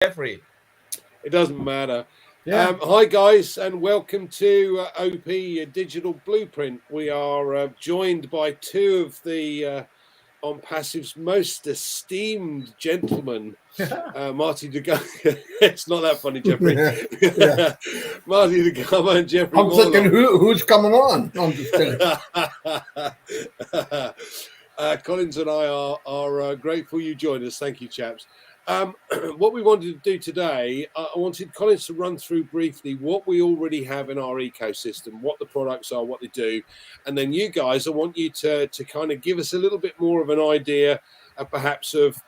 Jeffrey. It doesn't matter. Yeah. Hi, guys, and welcome to OP Digital Blueprint. We are joined by two of the OnPassive's most esteemed gentlemen, Marty DeGamo. It's not that funny, Jeffrey. Yeah. Marty DeGamo and Jeffrey I'm thinking, who's coming on? I'm just kidding. Collins and I are grateful you joined us. Thank you, chaps. What we wanted to do today, I wanted Collins to run through briefly what we already have in our ecosystem, what the products are, what they do, and then you guys, I want you to kind of give us a little bit more of an idea, perhaps of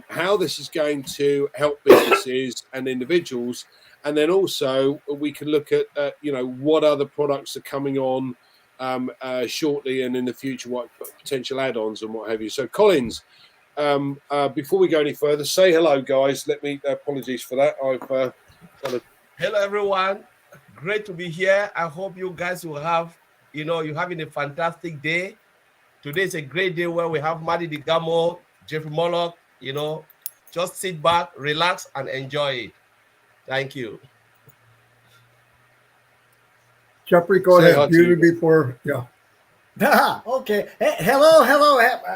how this is going to help businesses and individuals, and then also we can look at what other products are coming on shortly and in the future, what potential add-ons and what have you. So, Collins. Before we go any further, say hello, guys. Let me apologies for that. Hello, everyone. Great to be here. I hope you guys will have, you're having a fantastic day. Today is a great day where we have Marty DeGamo, Jeffrey Moloch. Just sit back, relax, and enjoy it. Thank you. Jeffrey, go ahead. Beauty before, yeah. Okay. Hey, hello.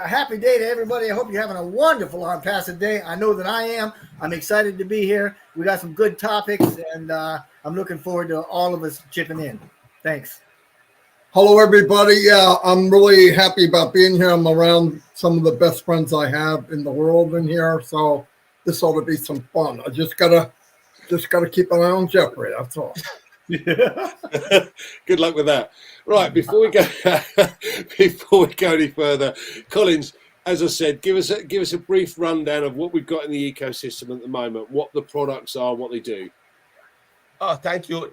Happy day to everybody. I hope you're having a wonderful OnPassive day. I know that I am. I'm excited to be here. We got some good topics, and I'm looking forward to all of us chipping in. Thanks. Hello, everybody. Yeah, I'm really happy about being here. I'm around some of the best friends I have in the world in here, so this ought to be some fun. I just gotta keep an eye on Jeffrey. That's all. Good luck with that. Right, before we go any further, Collins, as I said, give us a brief rundown of what we've got in the ecosystem at the moment, what the products are, what they do. Oh, thank you,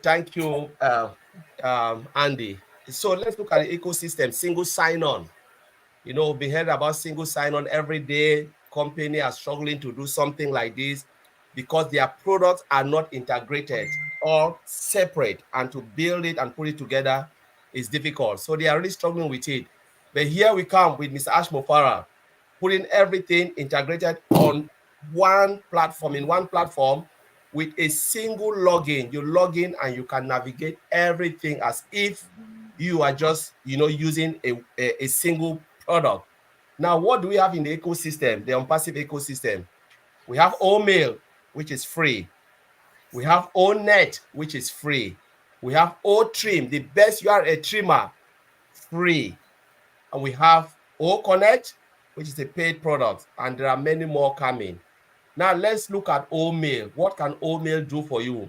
Andy. So let's look at the ecosystem. Single sign-on. We heard about single sign-on every day. Companies are struggling to do something like this because their products are not integrated or separate, and to build it and put it together is difficult. So they are really struggling with it. But here we come with Mr. Ashmofara, putting everything integrated on one platform with a single login. You log in and you can navigate everything as if you are just, using a single product. Now, what do we have in the ecosystem, the OnPassive ecosystem? We have OMail, which is free. We have ONet, which is free. We have OTrim, the best URL trimmer, free. And we have OConnect, which is a paid product. And there are many more coming. Now, let's look at OMail. What can OMail do for you?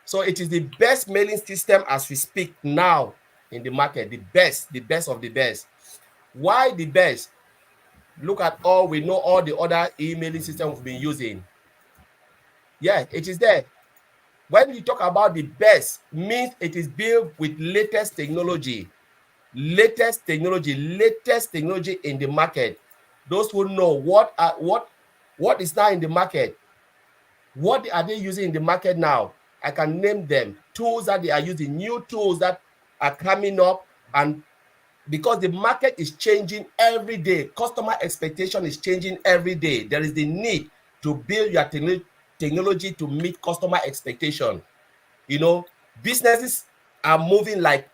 So it is the best mailing system as we speak now in the market, the best of the best. Why the best? Look at all the other emailing systems we've been using. Yeah, it is there. When you talk about the best, means it is built with latest technology in the market. Those who know what is now in the market, what are they using in the market now? I can name them. Tools that they are using, new tools that are coming up, and because the market is changing every day, customer expectation is changing every day. There is the need to build your technology to meet customer expectation. Businesses are moving like,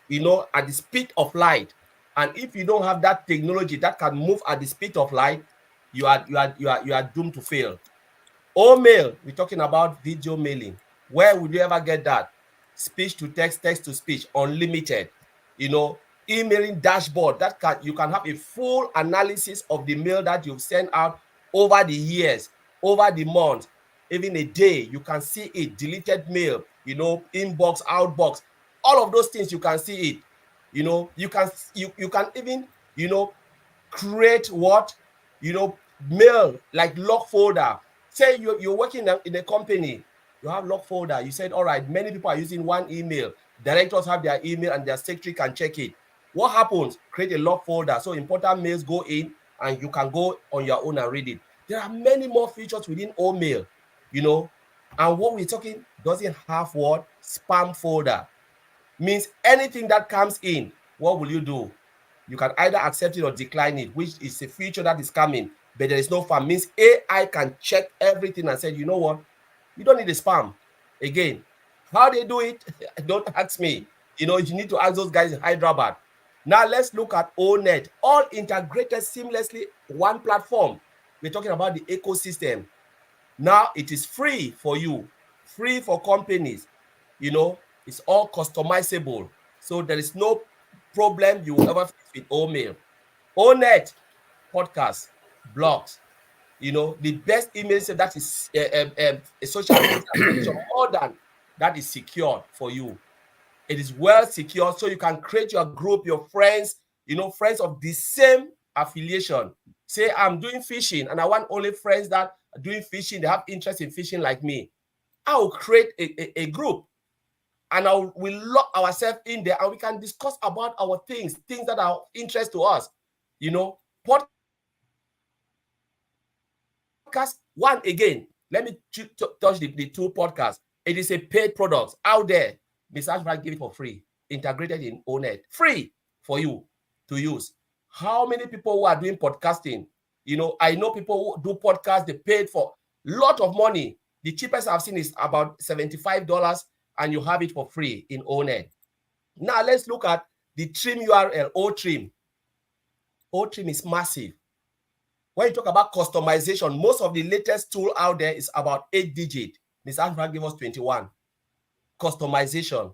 at the speed of light. And if you don't have that technology that can move at the speed of light, you are doomed to fail. OMail, we're talking about video mailing. Where would you ever get that? Speech to text, text to speech, unlimited. Emailing dashboard you can have a full analysis of the mail that you've sent out over the years, over the month, even a day. You can see it. Deleted mail, inbox, outbox, all of those things, you can see it. You can even create mail like log folder. Say you're working in a company, you have log folder. You said, all right, many people are using one email. Directors have their email and their secretary can check it. What happens? Create a log folder so important mails go in and you can go on your own and read it. There are many more features within OMail, and what we're talking doesn't have what? Spam folder. Means anything that comes in, what will you do? You can either accept it or decline it, which is a feature that is coming, but there is no spam. Means AI can check everything and say, you know what? You don't need a spam. Again, how they do it, don't ask me. You know, you need to ask those guys in Hyderabad. Now let's look at ONET, all integrated seamlessly, one platform. We're talking about the ecosystem. Now it is free for you, free for companies. You know, it's all customizable. So there is no problem you will ever face with OMail. ONET, podcast, blogs, you know, the best email that is a social media more than that is secure for you. It is well secured, so you can create your group, your friends, you know, friends of the same affiliation. Say, I'm doing fishing and I want only friends that are doing fishing, they have interest in fishing like me. I will create a group and we'll lock ourselves in there and we can discuss about our things that are of interest to us. You know, podcast one again. Let me touch the two podcasts. It is a paid product out there. Mr. Ashford give it for free, integrated in ONET, free for you to use. How many people who are doing podcasting? You know, I know people who do podcasts, they paid for a lot of money. The cheapest I've seen is about $75 and you have it for free in ONET. Now let's look at the trim URL, OTrim. OTrim is massive. When you talk about customization, most of the latest tool out there is about 8 digits. Mr. Ashford gave us 21. Customization.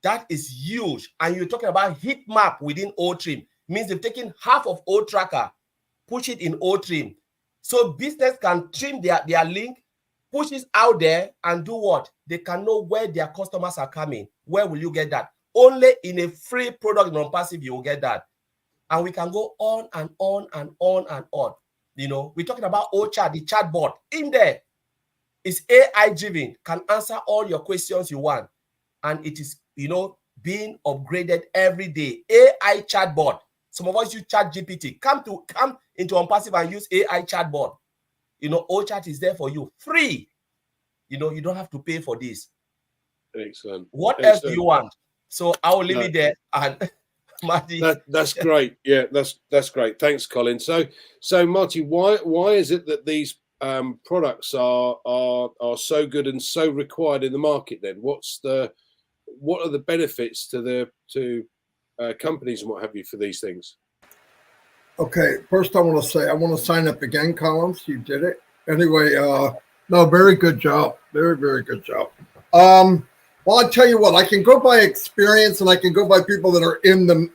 That is huge. And you're talking about heat map within OTrim. Means they've taken half of OTracker, push it in OTrim. So business can trim their link, push it out there and do what? They can know where their customers are coming. Where will you get that? Only in a free product in OnPassive you will get that. And we can go on and on and on and on. You know, we're talking about OChat, the chatbot in there. It's AI driven, can answer all your questions you want. And it is, you know, being upgraded every day. AI chatbot. Some of us use ChatGPT. Come into OnPassive and use AI chatbot. You know, OChat is there for you. Free. You know, you don't have to pay for this. Excellent. What else do you want? So I will leave it there. And Marty. That's great. Yeah, that's great. Thanks, Colin. So Marty, why is it that these products are so good and so required in the market? Then what are the benefits to companies and what have you for these things? Okay, first I want to say I want to sign up again, Collins. You did it anyway. No, very good job. Very, very good job. Well, I tell you what, I can go by experience and I can go by people that are in the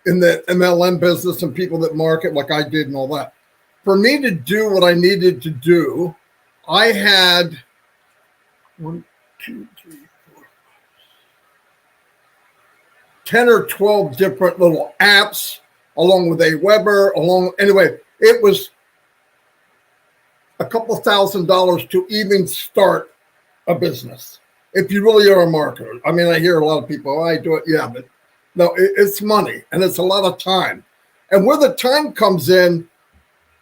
MLM business and people that market like I did and all that. For me to do what I needed to do, I had 10 or 12 different little apps along with Aweber, anyway, it was a couple $1,000s to even start a business. If you really are a marketer. I mean, I hear a lot of people, I do it. Yeah, but no, it's money and it's a lot of time. And where the time comes in,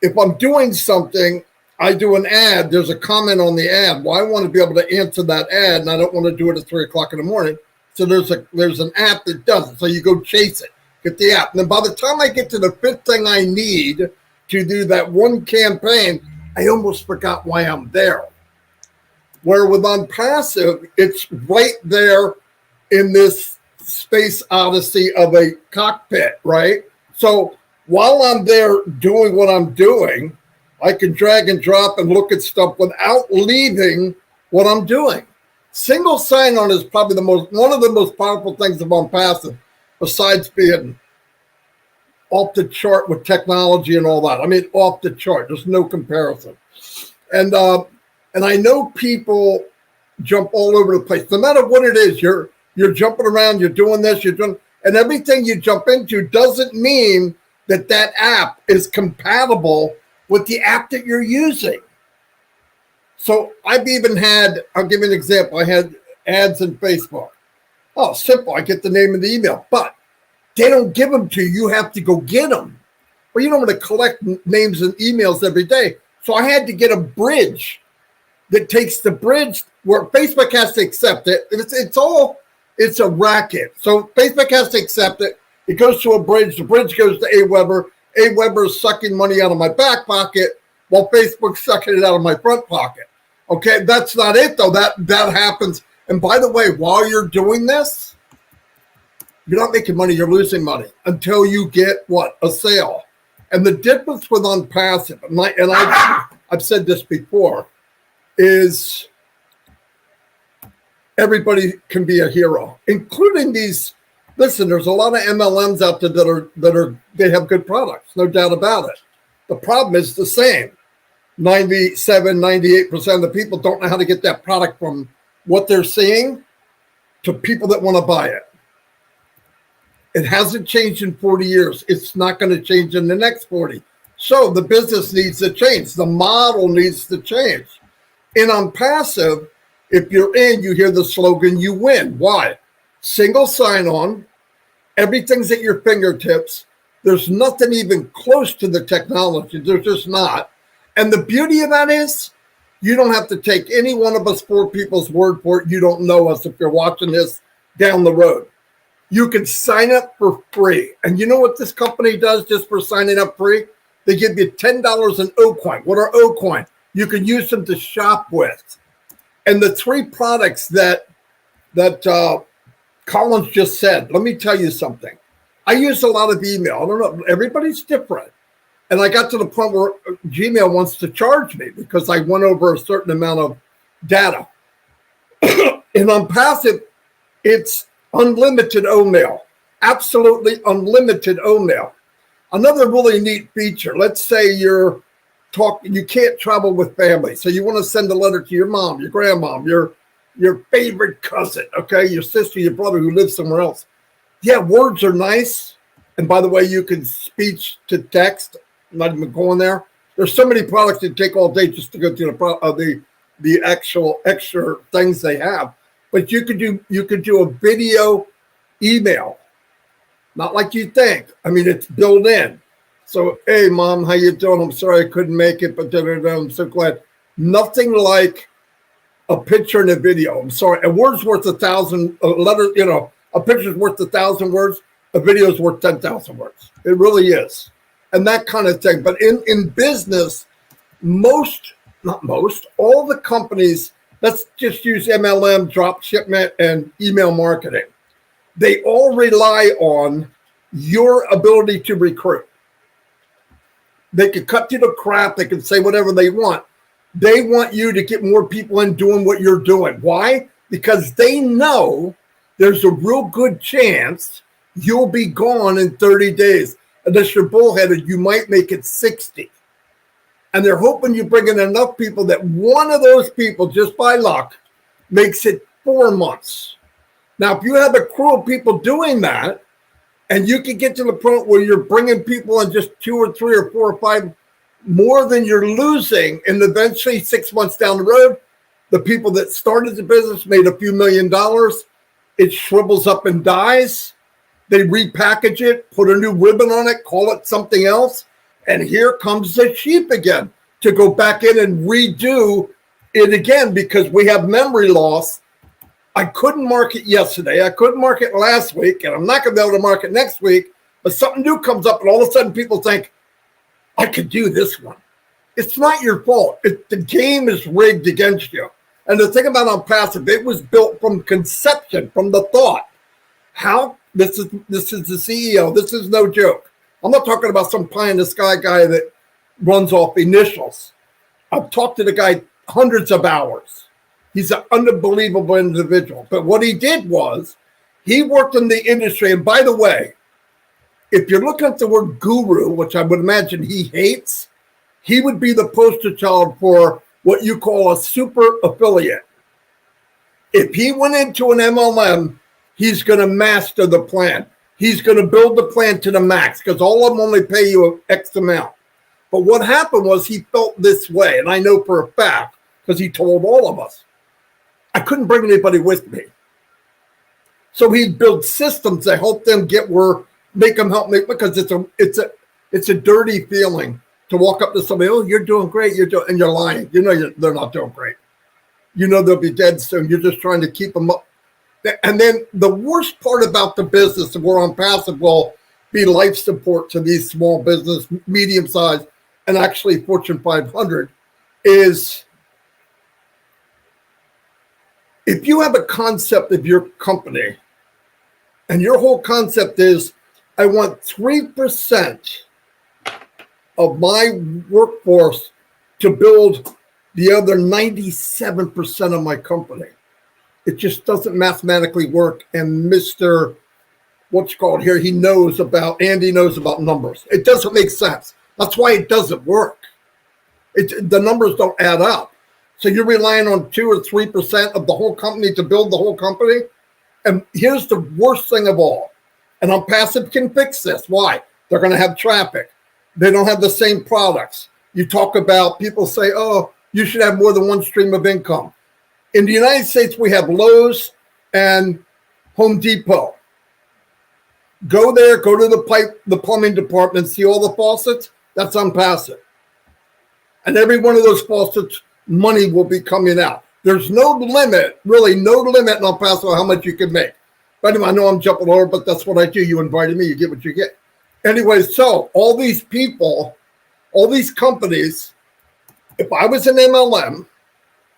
if I'm doing something, I do an ad, there's a comment on the ad. Well, I want to be able to answer that ad and I don't want to do it at 3 o'clock in the morning. So there's an app that does it. So you go chase it, get the app. And then by the time I get to the fifth thing I need to do that one campaign, I almost forgot why I'm there. Where with OnPassive, it's right there in this space odyssey of a cockpit, right? So while I'm there doing what I'm doing, I can drag and drop and look at stuff without leaving what I'm doing. Single sign-on is probably one of the most powerful things of OnPassive, besides being off the chart with technology and all that. I mean, off the chart. There's no comparison. And I know people jump all over the place. No matter what it is, you're jumping around, you're doing this, and everything you jump into doesn't mean that app is compatible with the app that you're using. So I've even had, I'll give you an example. I had ads in Facebook. Oh, simple. I get the name and the email, but they don't give them to you. You have to go get them. Well, you don't want to collect names and emails every day. So I had to get a bridge that takes the bridge where Facebook has to accept it. It's a racket. So Facebook has to accept it. It goes to a bridge. The bridge goes to Aweber. Aweber is sucking money out of my back pocket while Facebook's sucking it out of my front pocket. Okay, that's not it though. That happens. And by the way, while you're doing this, you're not making money, you're losing money until you get what? A sale. And the difference with OnPassive, and I've said this before, is everybody can be a hero, including these. Listen, there's a lot of MLMs out there they have good products, no doubt about it. The problem is the same. 97, 98% of the people don't know how to get that product from what they're seeing to people that want to buy it. It hasn't changed in 40 years. It's not going to change in the next 40. So the business needs to change. The model needs to change. And OnPassive, if you're in, you hear the slogan, you win. Why? Single sign-on. Everything's at your fingertips. There's nothing even close to the technology. There's just not. And the beauty of that is you don't have to take any one of us 4 people's word for it. You don't know us if you're watching this down the road. You can sign up for free. And you know what this company does just for signing up free? They give you $10 in O-Coin. What are O-Coin? You can use them to shop with. And the 3 products that Collins just said, let me tell you something. I use a lot of email. I don't know. Everybody's different. And I got to the point where Gmail wants to charge me because I went over a certain amount of data. And OnPassive, it's unlimited O-mail. Absolutely unlimited O-mail. Another really neat feature. Let's say you can't travel with family. So you want to send a letter to your mom, your grandmom, your favorite cousin, okay, your sister, your brother who lives somewhere else. Yeah, words are nice. And by the way, you can speech to text. I'm not even going there. There's so many products that take all day just to go through the actual extra things they have. But you could do a video email, not like you think. I mean, it's built in. So, hey, Mom, how you doing? I'm sorry I couldn't make it, but I'm so glad. Nothing like a picture and a video. I'm sorry. A word's worth 1,000 letters. You know, a picture's worth 1,000 words. A video's worth 10,000 words. It really is, and that kind of thing. But in business, all the companies. Let's just use MLM, drop shipment, and email marketing. They all rely on your ability to recruit. They can cut you to crap. They can say whatever they want. They want you to get more people in doing what you're doing. Why? Because they know there's a real good chance you'll be gone in 30 days. Unless you're bullheaded, you might make it 60. And they're hoping you bring in enough people that one of those people, just by luck, makes it 4 months. Now, if you have a crew of people doing that, and you can get to the point where you're bringing people in just 2 or 3 or 4 or 5 more than you're losing, and eventually 6 months down the road, the people that started the business made a few $1 million. It shrivels up and dies. They repackage it, put a new ribbon on it, call it something else. And here comes the sheep again to go back in and redo it again because we have memory loss. I couldn't market yesterday. I couldn't market last week, and I'm not going to be able to market next week. But something new comes up, and all of a sudden people think, I could do this one. It's not your fault. The game is rigged against you. And the thing about OnPassive, it was built from conception, from the thought. How? This is the CEO. This is no joke. I'm not talking about some pie in the sky guy that runs off initials. I've talked to the guy hundreds of hours. He's an unbelievable individual. But what he did was he worked in the industry. And by the way, if you're looking at the word guru, which I would imagine he hates, he would be the poster child for what you call a super affiliate. If he went into an MLM, he's going to master the plan. He's going to build the plan to the max because all of them only pay you X amount. But what happened was he felt this way, and I know for a fact because he told all of us. I couldn't bring anybody with me. So he built systems to help them get where, make them help me, because it's a dirty feeling to walk up to somebody, oh, you're doing great, and you're lying. You know they're not doing great. You know they'll be dead soon. You're just trying to keep them up. And then the worst part about the business, and where OnPassive will be life support to these small business, medium size, and actually Fortune 500, is If you have a concept of your company and your whole concept is, I want 3% of my workforce to build the other 97% of my company, it just doesn't mathematically work. And Mr. What's called here, Andy knows about numbers. It doesn't make sense. That's why it doesn't work. The numbers don't add up. So you're relying on 2 or 3% of the whole company to build the whole company. And here's the worst thing of all. And OnPassive can fix this. Why? They're going to have traffic. They don't have the same products. You talk about, people say, oh, you should have more than one stream of income. In the United States, we have Lowe's and Home Depot. Go there, go to the plumbing department, see all the faucets. That's OnPassive. And every one of those faucets, money will be coming out. There's no limit, really no limit in OnPassive how much you can make. But anyway, I know I'm jumping over, but that's what I do. You invited me, you get what you get. Anyway, so all these people, all these companies, if I was an MLM,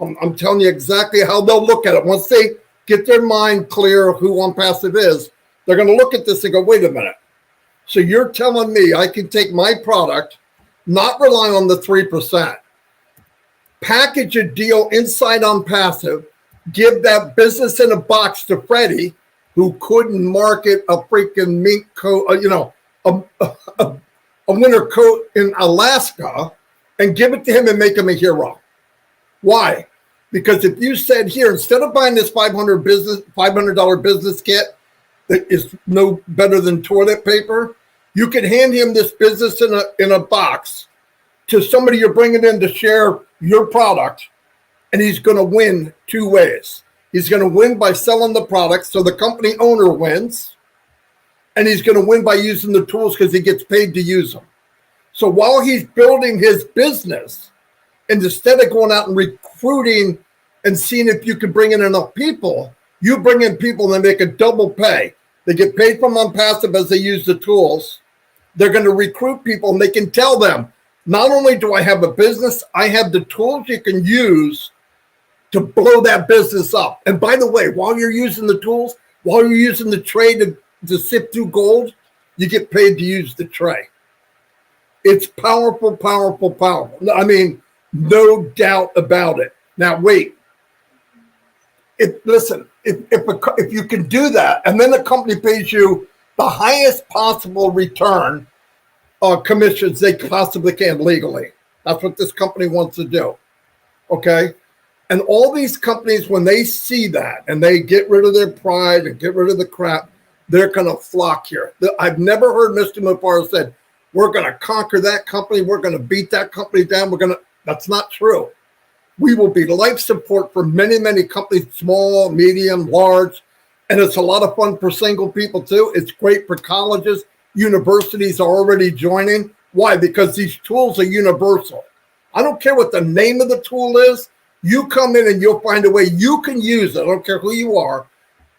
I'm telling you exactly how they'll look at it. Once they get their mind clear of who OnPassive is, they're going to look at this and go, wait a minute. So you're telling me I can take my product, not rely on the 3%, package a deal inside OnPassive, give that business in a box to Freddie, who couldn't market a freaking mink coat, a winter coat in Alaska, and give it to him and make him a hero. Why? Because if you said here, instead of buying this $500 business kit that is no better than toilet paper, you could hand him this business in a box to somebody you're bringing in to share your product, and he's going to win 2 ways. He's going to win by selling the product, so the company owner wins, and he's going to win by using the tools because he gets paid to use them. So while he's building his business, and instead of going out and recruiting and seeing if you can bring in enough people, you bring in people and they make a double pay. They get paid from OnPassive as they use the tools. They're going to recruit people, and they can tell them, not only do I have a business, I have the tools you can use to blow that business up. And by the way, while you're using the tools, while you're using the tray to sift through gold, you get paid to use the tray. It's powerful, powerful, powerful. I mean, no doubt about it. Now, wait. If you can do that, and then the company pays you the highest possible return commissions they possibly can legally. That's what this company wants to do. Okay? And all these companies, when they see that and they get rid of their pride and get rid of the crap, they're going to flock here. I've never heard Mr. Mufar said, we're going to conquer that company. We're going to beat that company down. That's not true. We will be life support for many, many companies, small, medium, large. And it's a lot of fun for single people too. It's great for colleges. Universities are already joining. Why? Because these tools are universal. I don't care what the name of the tool is. You come in and you'll find a way you can use it. I don't care who you are,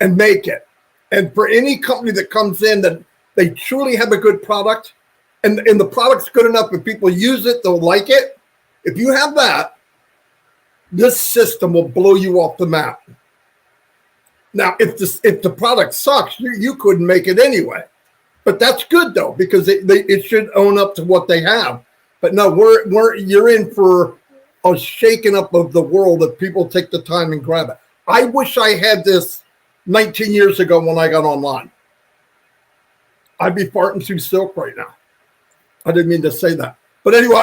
and make it. And for any company that comes in that they truly have a good product, and the product's good enough, if people use it, they'll like it. If you have that, this system will blow you off the map. Now, if the product sucks, you couldn't make it anyway. But that's good though, because it should own up to what they have. But no, you're in for a shaking up of the world if people take the time and grab it. I wish I had this 19 years ago when I got online. I'd be farting through silk right now. I didn't mean to say that. But anyway,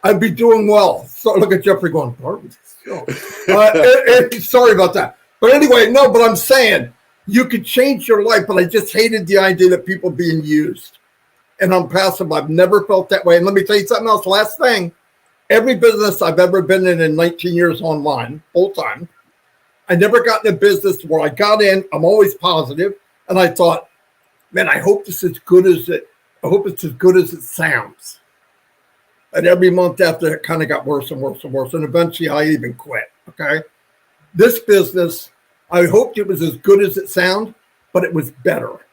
I'd be doing well. So look at Jeffrey going, sorry about that. But anyway, no, but I'm saying you could change your life, but I just hated the idea that people being used. And OnPassive, I've never felt that way. And let me tell you something else. Last thing, every business I've ever been in 19 years online, full time, I never got in a business where I got in, I'm always positive, and I thought, man, I hope it's as good as it sounds. And every month after, it kind of got worse and worse and worse. And eventually I even quit. Okay. This business, I hoped it was as good as it sounded, but it was better.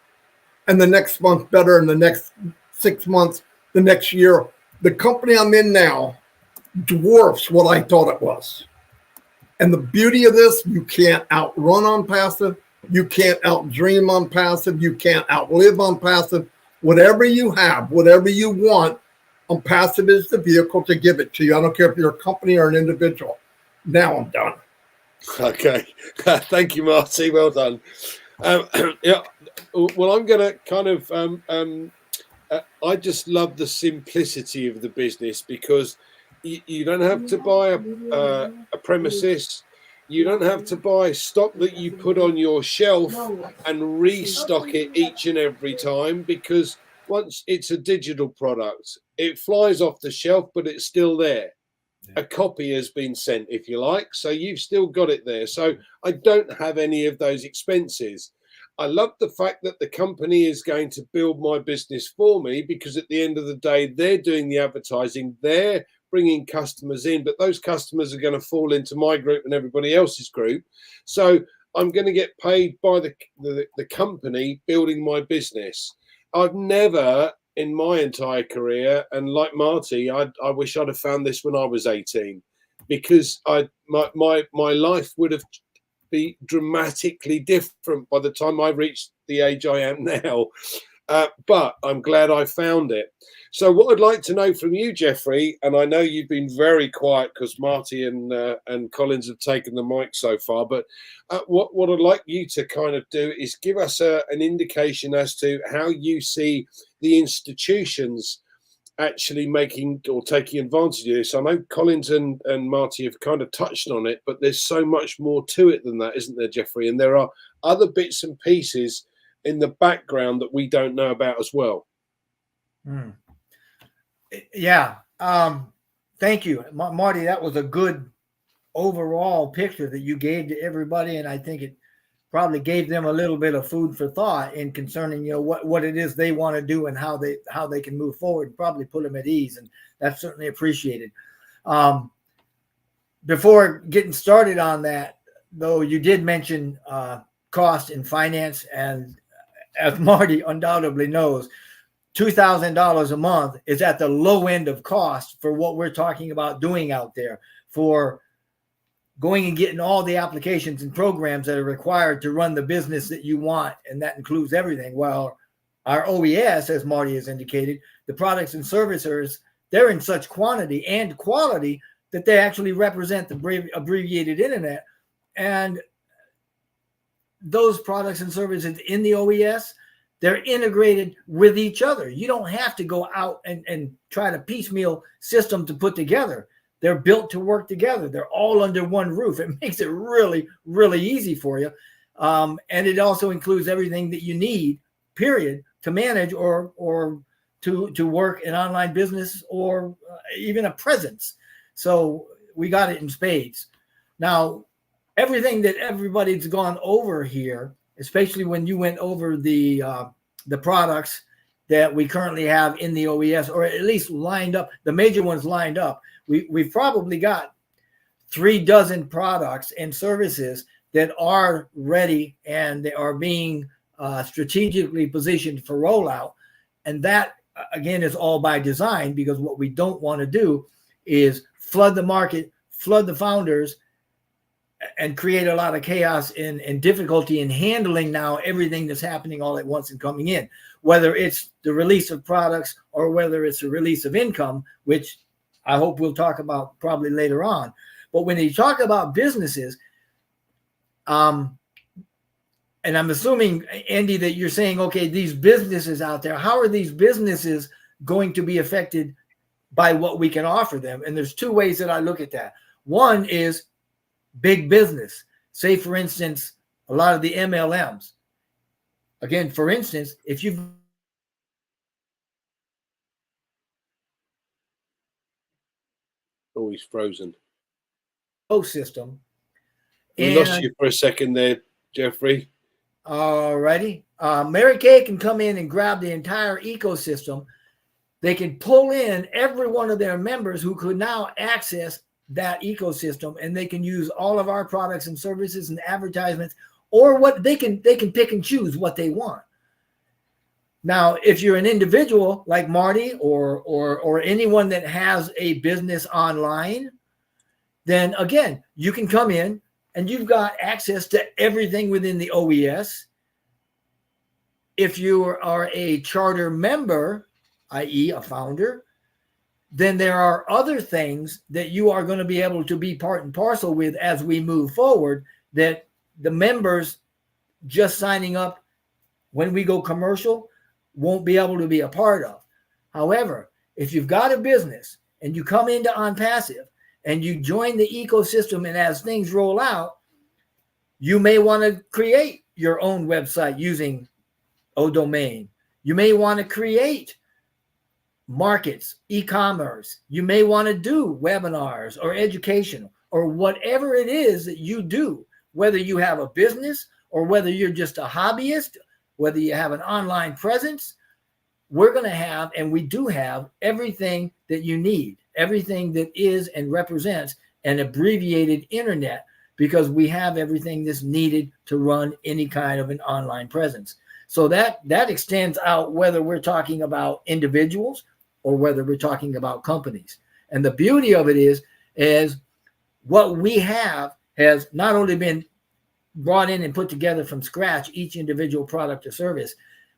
And the next month better, and the next 6 months, the next year. The company I'm in now dwarfs what I thought it was. And the beauty of this, you can't outrun OnPassive. You can't outdream OnPassive. You can't outlive OnPassive. Whatever you have, whatever you want, OnPassive is the vehicle to give it to you. I don't care if you're a company or an individual. Now I'm done. Okay. Thank you, Marty. Well done. Yeah. Well, I'm going to kind of, I just love the simplicity of the business, because you don't have to buy a premises. You don't have to buy stock that you put on your shelf and restock it each and every time, because once it's a digital product, it flies off the shelf, but it's still there. A copy has been sent, if you like, so you've still got it there. So I don't have any of those expenses. I love the fact that the company is going to build my business for me, because at the end of the day, they're doing the advertising, they're bringing customers in, but those customers are going to fall into my group and everybody else's group. So I'm going to get paid by the company building my business. I've never in my entire career, and like Marty, I wish I'd have found this when I was 18, because my life would have been dramatically different by the time I reached the age I am now. But I'm glad I found it. So what I'd like to know from you, Jeffrey, and I know you've been very quiet because Marty and Collins have taken the mic so far, but what I'd like you to kind of do is give us an indication as to how you see the institutions actually making or taking advantage of this. I know Collins and Marty have kind of touched on it, but there's so much more to it than that, isn't there, Jeffrey? And there are other bits and pieces in the background that we don't know about as well. Yeah. Thank you, Marty. That was a good overall picture that you gave to everybody, and I think it probably gave them a little bit of food for thought in concerning, what it is they want to do and how they can move forward, and probably put them at ease, and that's certainly appreciated. Before getting started on that, though, you did mention cost and finance, and as Marty undoubtedly knows, $2,000 a month is at the low end of cost for what we're talking about doing out there, for going and getting all the applications and programs that are required to run the business that you want. And that includes everything. Well, our OES, as Marty has indicated, the products and services, they're in such quantity and quality that they actually represent the abbreviated internet. And those products and services in the OES, they're integrated with each other. You don't have to go out and try to piecemeal system to put together. They're built to work together. They're all under one roof. It makes it really, really easy for you. And it also includes everything that you need, period, to manage or to work an online business or even a presence. So we got it in spades. Now, everything that everybody's gone over here, especially when you went over the products that we currently have in the OES, or at least lined up, the major ones lined up. We've probably got 36 products and services that are ready and they are being strategically positioned for rollout. And that, again, is all by design, because what we don't want to do is flood the market, flood the founders, and create a lot of chaos and difficulty in handling now everything that's happening all at once and coming in, whether it's the release of products or whether it's the release of income, which I hope we'll talk about probably later on. But when you talk about businesses, and I'm assuming, Andy, that you're saying, okay, these businesses out there, how are these businesses going to be affected by what we can offer them? And there's two ways that I look at that. One is big business. Say, for instance, a lot of the MLMs. Again, for instance, if you've Oh, he's frozen. system. We lost you for a second there, Jeffrey. Alrighty. Mary Kay can come in and grab the entire ecosystem. They can pull in every one of their members who could now access that ecosystem, and they can use all of our products and services and advertisements, or what they can pick and choose what they want. Now, if you're an individual like Marty or anyone that has a business online, then again, you can come in and you've got access to everything within the OES. If you are a charter member, i.e. a founder, then there are other things that you are going to be able to be part and parcel with as we move forward, that the members just signing up when we go commercial won't be able to be a part of. However, if you've got a business and you come into OnPassive and you join the ecosystem, and as things roll out, you may want to create your own website using domain. You may want to create markets, e-commerce. You may want to do webinars or educational or whatever it is that you do, whether you have a business or whether you're just a hobbyist, whether you have an online presence. We're going to have, and we do have, everything that you need, everything that is and represents an abbreviated internet, because we have everything that's needed to run any kind of an online presence. So that extends out whether we're talking about individuals or whether we're talking about companies. And the beauty of it is what we have has not only been brought in and put together from scratch, each individual product or service,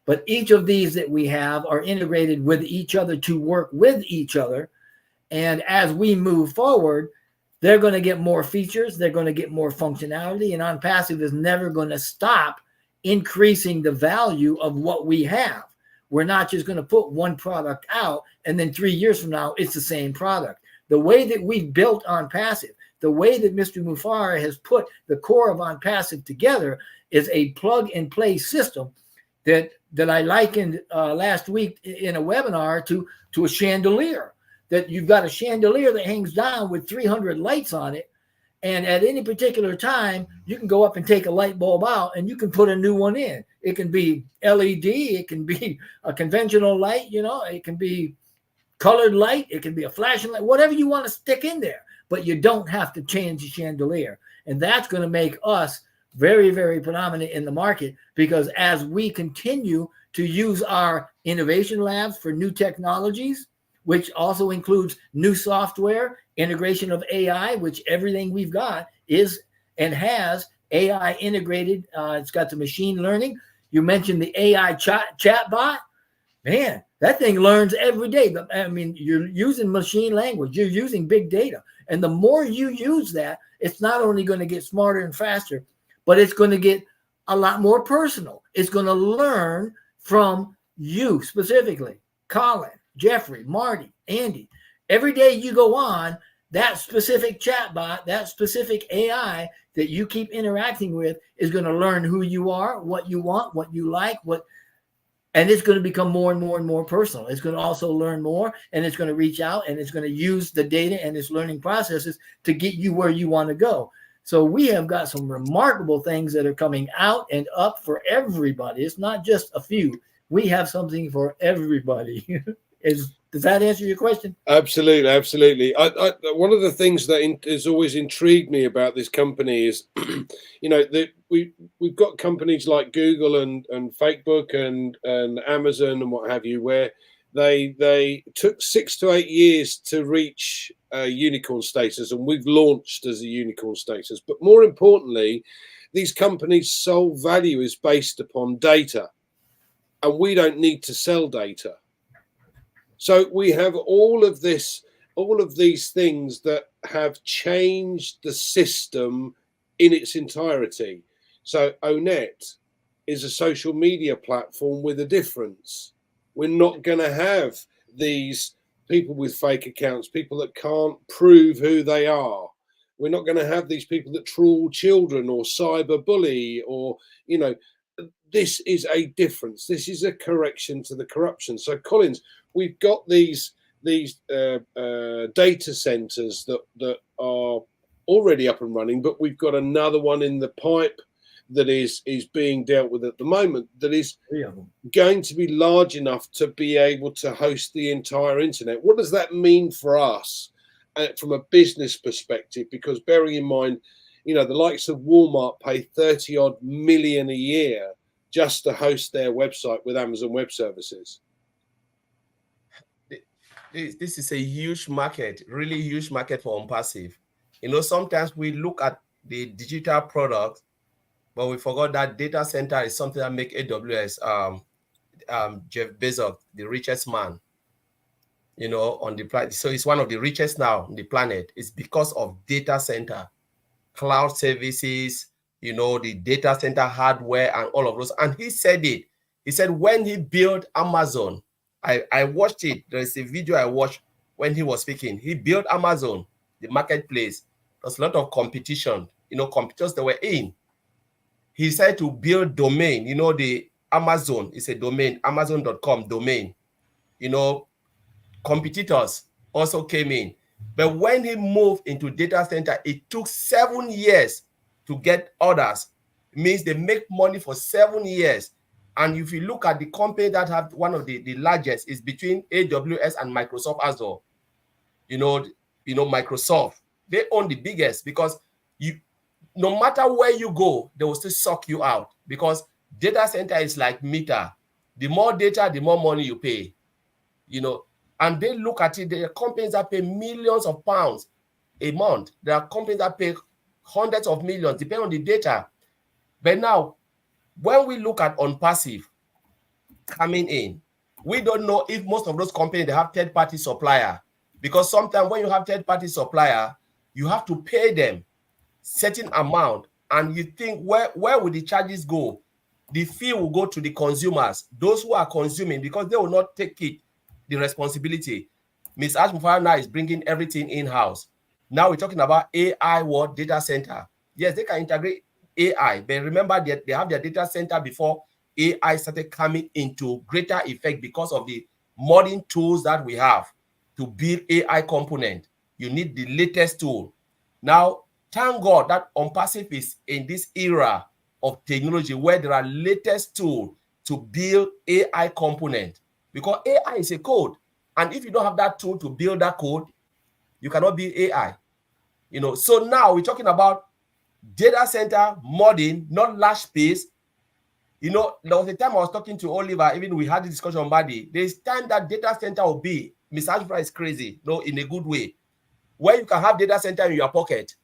but each of these that we have are integrated with each other to work with each other. And as we move forward, they're going to get more features, they're going to get more functionality, and OnPassive is never going to stop increasing the value of what we have. We're not just going to put one product out and then 3 years from now, it's the same product. The way that we've built OnPassive, the way that Mr. Mufara has put the core of OnPassive together, is a plug and play system that I likened last week in a webinar to a chandelier. That you've got a chandelier that hangs down with 300 lights on it. And at any particular time, you can go up and take a light bulb out and you can put a new one in. It can be LED, it can be a conventional light, it can be colored light, it can be a flashing light, whatever you want to stick in there. But you don't have to change the chandelier. And that's going to make us very, very predominant in the market, because as we continue to use our innovation labs for new technologies, which also includes new software, integration of AI, which everything we've got is and has AI integrated. It's got the machine learning. You mentioned the AI chat bot. Man, that thing learns every day. I mean, you're using machine language. You're using big data. And the more you use that, it's not only going to get smarter and faster, but it's going to get a lot more personal. It's going to learn from you specifically, Colin, Jeffrey, Marty, Andy. Every day you go on, that specific chatbot, that specific AI that you keep interacting with is going to learn who you are, what you want, what you like, and it's going to become more and more and more personal. It's going to also learn more, and it's going to reach out, and it's going to use the data and its learning processes to get you where you want to go. So we have got some remarkable things that are coming out and up for everybody. It's not just a few. We have something for everybody. Does that answer your question? Absolutely, absolutely. One of the things that has always intrigued me about this company is, that we've got companies like Google and Facebook and Amazon and what have you, where they took 6 to 8 years to reach unicorn status, and we've launched as a unicorn status. But more importantly, these companies' sole value is based upon data, and we don't need to sell data. So we have all of these things that have changed the system in its entirety. So Onet is a social media platform with a difference. We're not going to have these people with fake accounts, people that can't prove who they are. We're not going to have these people that troll children or cyberbully or, this is a difference. This is a correction to the corruption. So, Collins, we've got these data centers that are already up and running, but we've got another one in the pipe that is being dealt with at the moment that is going to be large enough to be able to host the entire internet. What does that mean for us from a business perspective? Because bearing in mind, the likes of Walmart pay 30 odd million a year just to host their website with Amazon Web Services. This is a huge market, really huge market for OnPassive. Sometimes we look at the digital product, but we forgot that data center is something that make AWS, Jeff Bezos, the richest man, on the planet. So it's one of the richest now on the planet. It's because of data center, cloud services, the data center hardware and all of those. And he said it. He said when he built Amazon, I watched it. There is a video I watched when he was speaking. He built Amazon, the marketplace. There's a lot of competition, competitors that were in. He said to build domain, the Amazon is a domain, Amazon.com domain, competitors also came in. But when he moved into data center, it took 7 years to get orders. It means they make money for 7 years. And if you look at the company that have one of the largest is between AWS and Microsoft Azure. Microsoft, they own the biggest because no matter where you go, they will still suck you out because data center is like meter. The more data, the more money you pay. And they look at it, there are companies that pay millions of pounds a month. There are companies that pay hundreds of millions, depending on the data. But now, when we look at OnPassive coming in, we don't know if most of those companies, they have third-party supplier. Because sometimes when you have third-party supplier, you have to pay them certain amount. And you think, where will the charges go? The fee will go to the consumers, those who are consuming, because they will not take it, the responsibility. Ms. Ashmufara now is bringing everything in-house. Now we're talking about AI what data center. Yes, they can integrate AI, but remember that they have their data center before AI started coming into greater effect because of the modern tools that we have to build AI component. You need the latest tool. Now, thank God that OnPassive is in this era of technology where there are latest tools to build AI component. Because AI is a code. And if you don't have that tool to build that code, you cannot build AI. So now we're talking about data center modding, not large space. There was a time I was talking to Oliver, even we had a discussion on Buddy. There's time that data center will be, Ms. Ashfra is crazy, in a good way, where you can have data center in your pocket.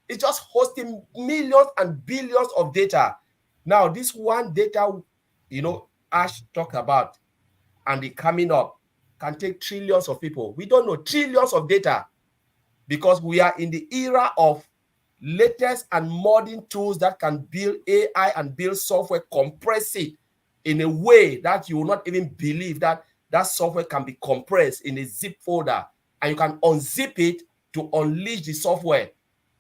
It's just hosting millions and billions of data. Now, this one data, Ash talked about, and the coming up can take trillions of people. We don't know, trillions of data, because we are in the era of latest and modern tools that can build AI and build software, compress it in a way that you will not even believe that that software can be compressed in a zip folder, and you can unzip it to unleash the software.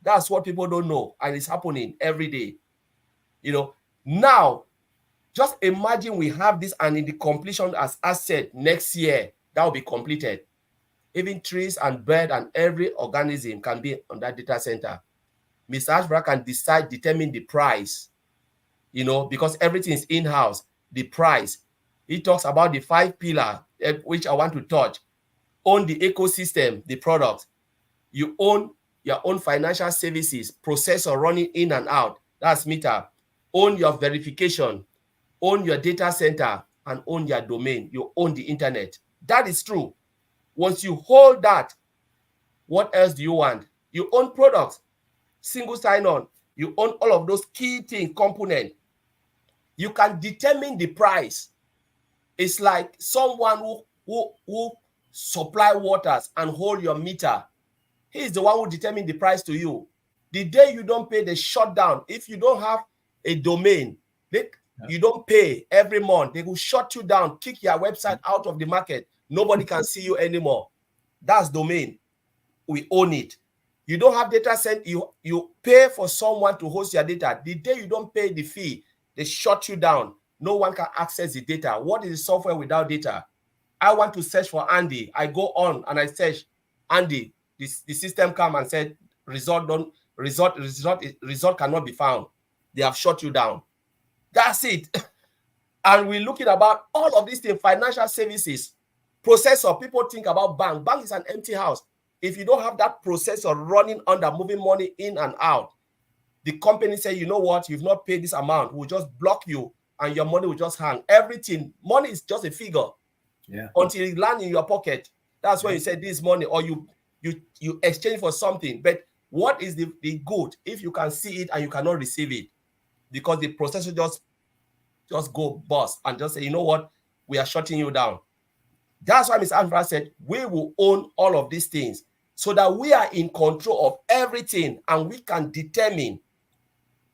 That's what people don't know, and it's happening every day. Now, just imagine we have this, and in the completion, as I said, next year, that will be completed. Even trees and birds and every organism can be on that data center. Mr. Ashbrook can determine the price, because everything is in-house, the price. He talks about the 5 pillars, which I want to touch. Own the ecosystem, the product. You own your own financial services, processor running in and out. That's meter. Own your verification. Own your data center and own your domain. You own the internet. That is true. Once you hold that, what else do you want? You own products, single sign-on. You own all of those key things, component. You can determine the price. It's like someone who supply waters and hold your meter. He is the one who determines the price to you. The day you don't pay, they shut down. If you don't have a domain, you don't pay every month, they will shut you down, kick your website out of the market. Nobody can see you anymore. That's domain. We own it. You don't have data center, you pay for someone to host your data. The day you don't pay the fee, they shut you down. No one can access the data. What is the software without data? I want to search for Andy. I go on and I search Andy. The system come and said result cannot be found. They have shut you down. That's it. And we're looking about all of these things, financial services, processor. People think about bank. Bank is an empty house. If you don't have that processor running under, moving money in and out, the company say, you know what, you've not paid this amount, we'll just block you and your money will just hang. Everything, money is just a figure. Yeah. Until it lands in your pocket. That's when you say this money, or you exchange for something. But What is the good if you can see it and you cannot receive it? Because the processor just go bust and just say, you know what, we are shutting you down. That's why Mr. Alpha said, we will own all of these things so that we are in control of everything and we can determine,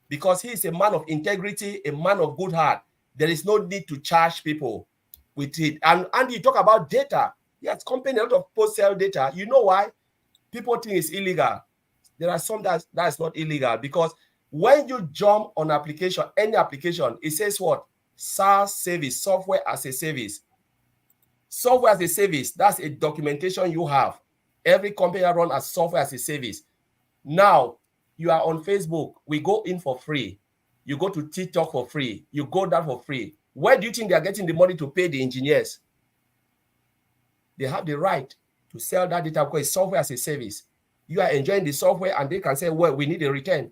because he is a man of integrity, a man of good heart. There is no need to charge people with it. And you talk about data. Yes, company, a lot of post-sale data. You know why? People think it's illegal. There are some that is not illegal, because when you jump on application, any application, it says what? SaaS service, software as a service. Software as a service, that's a documentation you have. Every company runs as software as a service. Now, you are on Facebook, we go in for free. You go to TikTok for free. You go down for free. Where do you think they are getting the money to pay the engineers? They have the right to sell that data because it's software as a service. You are enjoying the software and they can say, well, we need a return.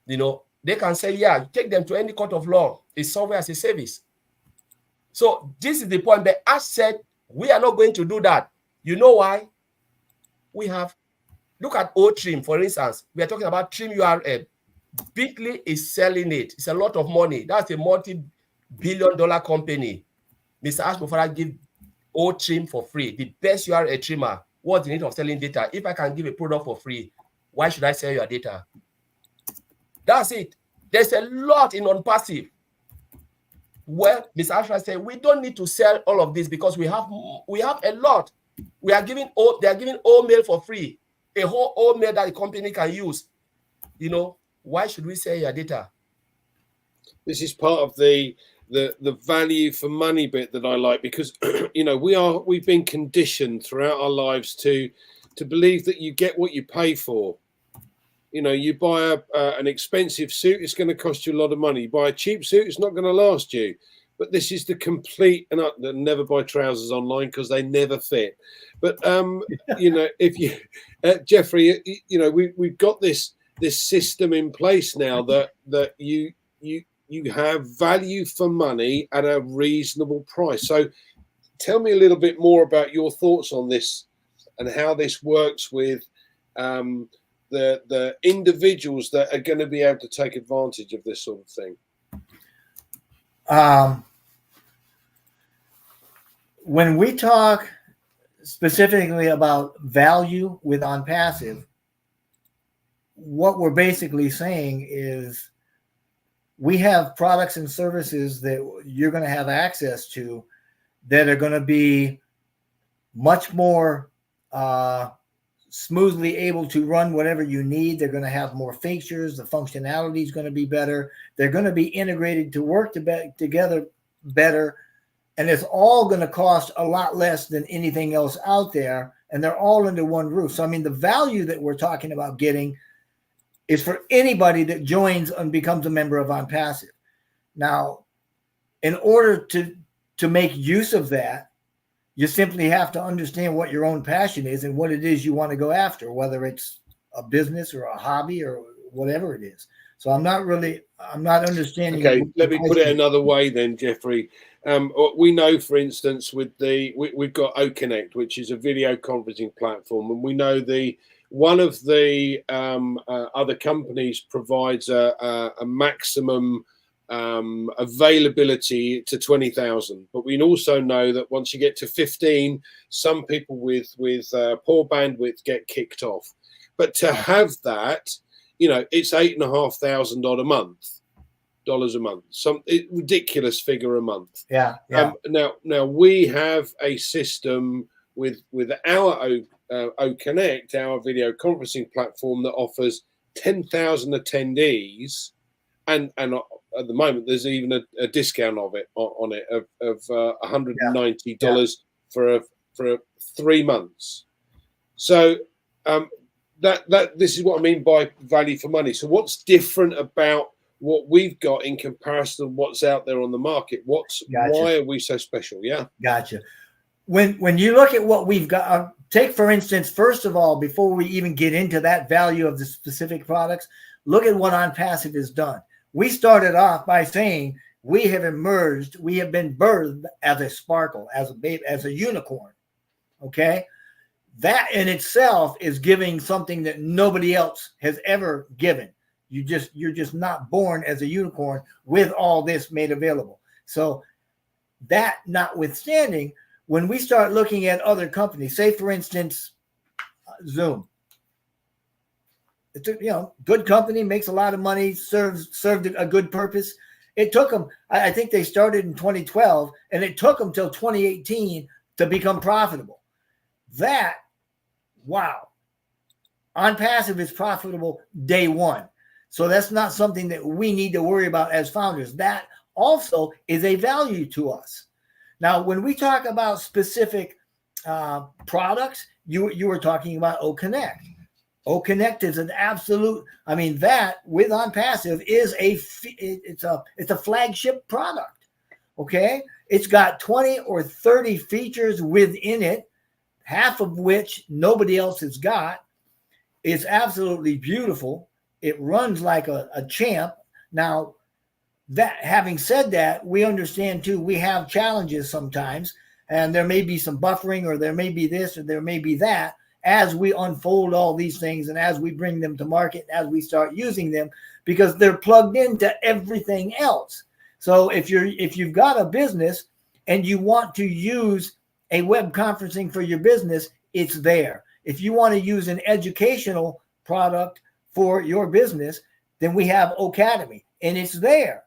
You know, they can say, yeah, take them to any court of law. It's software as a service. So this is the point. But as said, we are not going to do that. You know why? We have, look at O-Trim, for instance. We are talking about Trim URL. Bitly is selling it. It's a lot of money. That's a multi-billion-dollar company. Mr. Ashbofara give O-Trim for free. The best URL trimmer. What's the need of selling data? If I can give a product for free, why should I sell your data? That's it. There's a lot in OnPassive. Well, Mr. Ashbofara said, we don't need to sell all of this because we have a lot. They are giving O-Mail for free. A whole O-Mail that the company can use. You know, why should we sell your data? This is part of the value for money bit that I like, because you know, we've been conditioned throughout our lives to believe that you get what you pay for. You know, you buy an expensive suit, it's going to cost you a lot of money. You buy a cheap suit, it's not going to last you. But this is the complete, and never buy trousers online because they never fit. But you know, if you, Jeffrey, you know, we've got this system in place now that you have value for money at a reasonable price. So tell me a little bit more about your thoughts on this and how this works with the individuals that are going to be able to take advantage of this sort of thing. When we talk specifically about value with OnPassive, what we're basically saying is we have products and services that you're going to have access to that are going to be much more smoothly able to run whatever you need. They're going to have more features. The functionality is going to be better. They're going to be integrated to work together better. And it's all going to cost a lot less than anything else out there. And they're all under one roof. So, I mean, the value that we're talking about getting is for anybody that joins and becomes a member of OnPassive. Now, in order to make use of that, you simply have to understand what your own passion is and what it is you want to go after, whether it's a business or a hobby or whatever it is. So I'm not understanding. Okay, let me put it another way then, Jeffrey. We know, for instance, with we've got OConnect, which is a video conferencing platform, and we know one of the other companies provides a maximum availability to 20,000, but we also know that once you get to 15, some people with poor bandwidth get kicked off. But to have that, you know, it's $8,500 a month, some ridiculous figure a month. Yeah. Now we have a system with our OConnect, our video conferencing platform, that offers 10,000 attendees, and at the moment there's even a discount of $190 for 3 months. So that this is what I mean by value for money. So what's different about what we've got in comparison to what's out there on the market? Why are we so special? Yeah, gotcha. When you look at what we've got, take for instance, first of all, before we even get into that value of the specific products, look at what OnPassive has done. We started off by saying we have been birthed as a sparkle, as a baby, as a unicorn. Okay. That in itself is giving something that nobody else has ever given. You're just not born as a unicorn with all this made available. So that notwithstanding, when we start looking at other companies, say for instance, Zoom, it's a good company, makes a lot of money, served a good purpose. It took them, I think they started in 2012, and it took them till 2018 to become profitable. That, wow. OnPassive is profitable day one. So that's not something that we need to worry about as founders. That also is a value to us. Now, when we talk about specific products, you were talking about OConnect. OConnect is an absolute, that with OnPassive is it's a flagship product. Okay. It's got 20 or 30 features within it, half of which nobody else has got. It's absolutely beautiful. It runs like a champ. Now, that having said that, we understand too, we have challenges sometimes, and there may be some buffering, or there may be this, or there may be that, as we unfold all these things and as we bring them to market, as we start using them, because they're plugged into everything else. So if you've got a business and you want to use a web conferencing for your business, it's there. If you want to use an educational product for your business, then we have Academy, and it's there.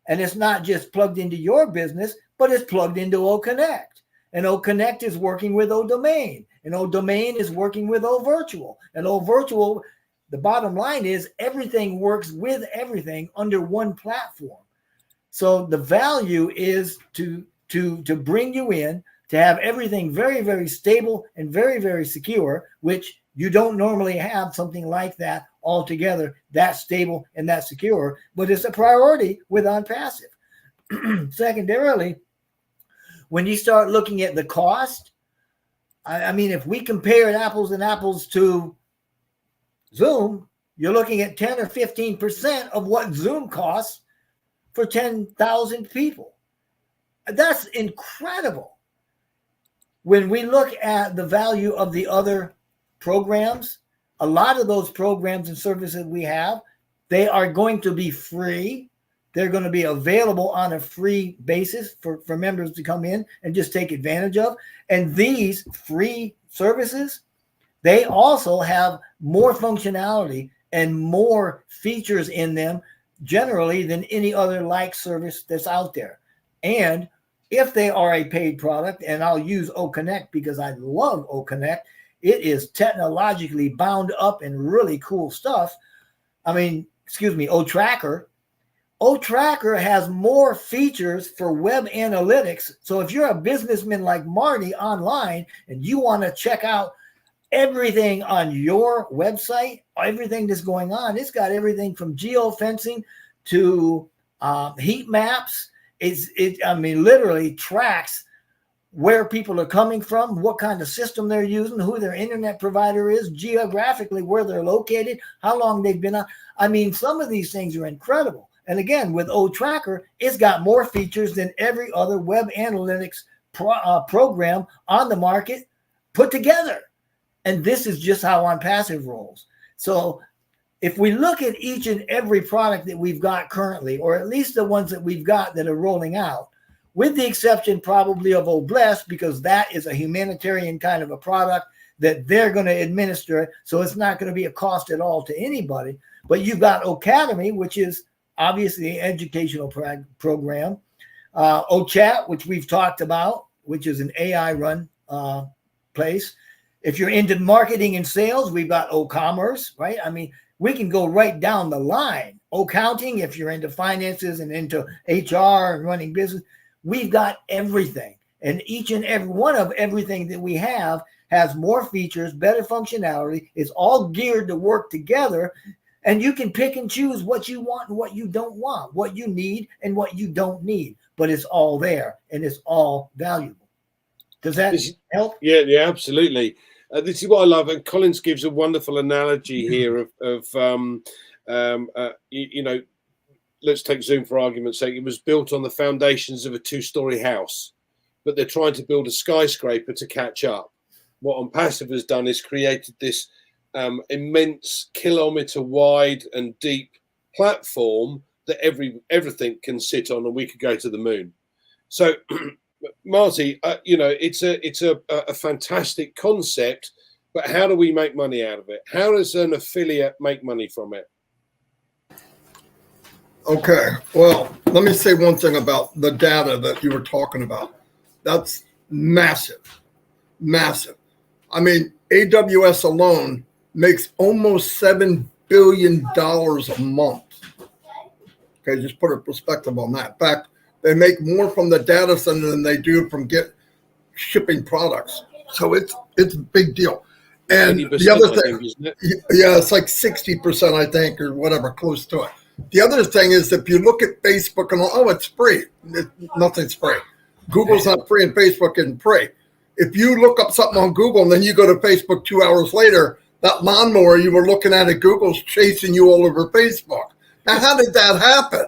And it's not just plugged into your business, but it's plugged into OConnect. And OConnect is working with ODomain. And ODomain is working with OVirtual. And OVirtual, the bottom line is everything works with everything under one platform. So the value is to bring you in, to have everything very, very stable and very, very secure, which you don't normally have something like that altogether, that stable and that secure, but it's a priority with OnPassive. Secondarily, when you start looking at the cost, if we compared apples and apples to Zoom, you're looking at 10 or 15% of what Zoom costs for 10,000 people. That's incredible. When we look at the value of the other programs, a lot of those programs and services we have, they are going to be free. They're going to be available on a free basis for members to come in and just take advantage of. And these free services, they also have more functionality and more features in them generally than any other like service that's out there. And if they are a paid product, and I'll use OConnect because I love OConnect, it is technologically bound up in really cool stuff. OTracker. OTracker has more features for web analytics. So if you're a businessman like Marty online and you want to check out everything on your website, everything that's going on, it's got everything from geofencing to heat maps. It literally tracks where people are coming from, what kind of system they're using, who their internet provider is, geographically where they're located, how long they've been on. Some of these things are incredible. And again, with OTracker, it's got more features than every other web analytics program on the market put together. And this is just how OnPassive rolls. So if we look at each and every product that we've got currently, or at least the ones that we've got that are rolling out, with the exception probably of OBless, because that is a humanitarian kind of a product that they're going to administer, so it's not going to be a cost at all to anybody. But you've got Academy, which is obviously an educational program. OChat, which we've talked about, which is an AI-run place. If you're into marketing and sales, we've got OCommerce, right? We can go right down the line. Accounting, if you're into finances and into HR and running business, we've got everything. And each and every one of everything that we have has more features, better functionality. It's all geared to work together. And you can pick and choose what you want and what you don't want, what you need and what you don't need. But it's all there and it's all valuable. Does that help? Yeah, absolutely. This is what I love. And Collins gives a wonderful analogy here of let's take Zoom for argument's sake. It was built on the foundations of a 2-story house, but they're trying to build a skyscraper to catch up. what OnPassive has done is created this immense kilometre-wide and deep platform that everything can sit on, and we could go to the moon. So, Marty, it's a fantastic concept, but how do we make money out of it? How does an affiliate make money from it? Okay, well, let me say one thing about the data that you were talking about. That's massive, massive. I mean, AWS alone makes almost $7 billion a month. Okay, just put a perspective on that. In fact, they make more from the data center than they do from shipping products. So it's a big deal. And the other thing, isn't it? Yeah, it's like 60%, I think, or whatever, close to it. The other thing is, if you look at Facebook and it's free. Nothing's free. Google's not free and Facebook isn't free. If you look up something on Google and then you go to Facebook 2 hours later, that lawnmower you were looking at Google's chasing you all over Facebook. Now, how did that happen?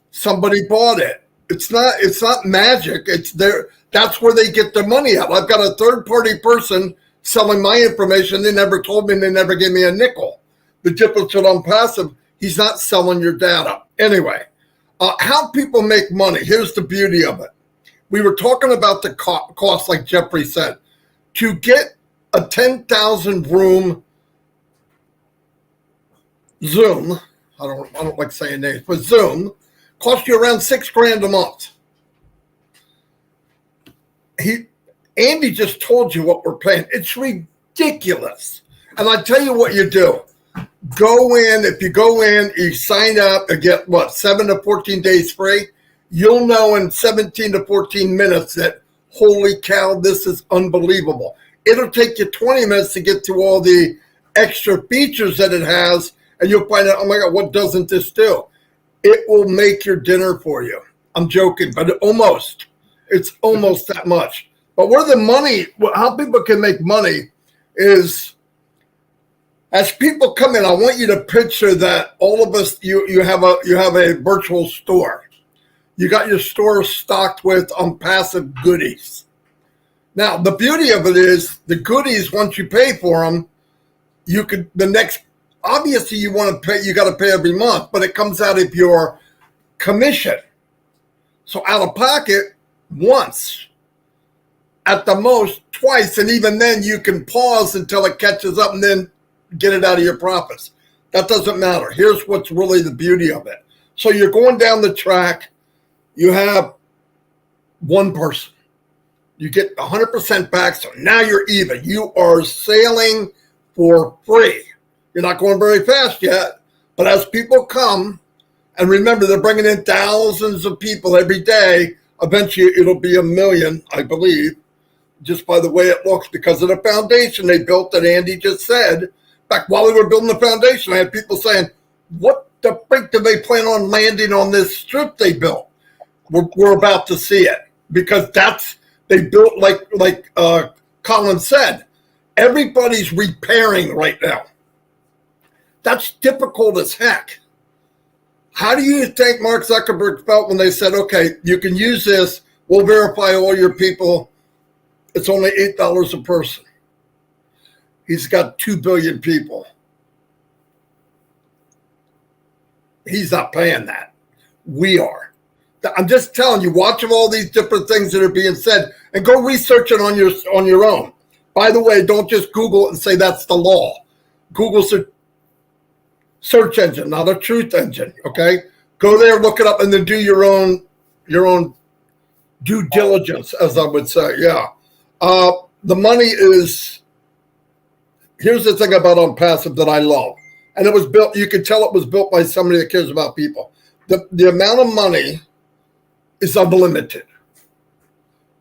Somebody bought it. It's not magic. It's there. That's where they get their money out. I've got a third-party person selling my information. They never told me, and they never gave me a nickel. The difference with OnPassive, he's not selling your data. Anyway, how people make money. Here's the beauty of it. We were talking about the cost, like Jeffrey said. To get a 10,000 room Zoom, I don't like saying names, but Zoom costs you around $6,000 a month. Andy just told you what we're paying. It's ridiculous. And I tell you what you do. If you go in, you sign up and get 7 to 14 days free. You'll know in 17 to 14 minutes that, holy cow, this is unbelievable. It'll take you 20 minutes to get to all the extra features that it has, and you'll find out, oh my God, what doesn't this do? It will make your dinner for you. I'm joking, but it's almost that much. But how people can make money is, as people come in, I want you to picture that all of us, you have a virtual store. You got your store stocked with OnPassive goodies. Now, the beauty of it is the goodies, once you pay for them, obviously you want to pay, you got to pay every month, but it comes out of your commission. So out of pocket once, at the most twice, and even then you can pause until it catches up and then get it out of your profits. That doesn't matter. Here's what's really the beauty of it. So you're going down the track, you have one person. You get 100% back, so now you're even. You are sailing for free. You're not going very fast yet, but as people come, and remember, they're bringing in thousands of people every day. Eventually, it'll be 1 million, I believe, just by the way it looks, because of the foundation they built that Andy just said. In fact, while we were building the foundation, I had people saying, what the freak do they plan on landing on this strip they built? We're about to see it, because they built like Collins said, everybody's repairing right now. That's difficult as heck. How do you think Mark Zuckerberg felt when they said, okay, you can use this, we'll verify all your people, it's only $8 a person. He's got 2 billion people. He's not paying that. We are. I'm just telling you, watch all these different things that are being said and go research it on your own. By the way, don't just Google it and say that's the law. Google's a search engine, not a truth engine, okay? Go there, look it up, and then do your own due diligence, as I would say, yeah. The money is, here's the thing about OnPassive that I love. And it was built, you can tell it was built by somebody that cares about people. The amount of money is unlimited.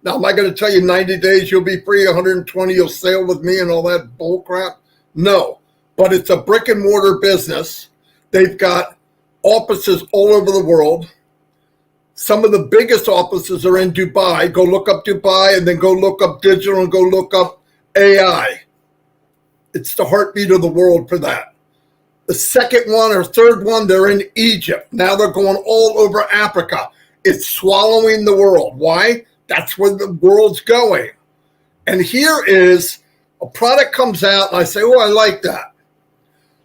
Now, am I going to tell you 90 days you'll be free, 120 you'll sail with me and all that bull crap? No, but it's a brick and mortar business. They've got offices all over the world. Some of the biggest offices are in Dubai. Go look up Dubai and then go look up digital and go look up AI. It's the heartbeat of the world for that. The second one or third one, they're in Egypt. Now they're going all over Africa. It's swallowing the world. Why? That's where the world's going. And here is A product comes out and I say, oh, I like that.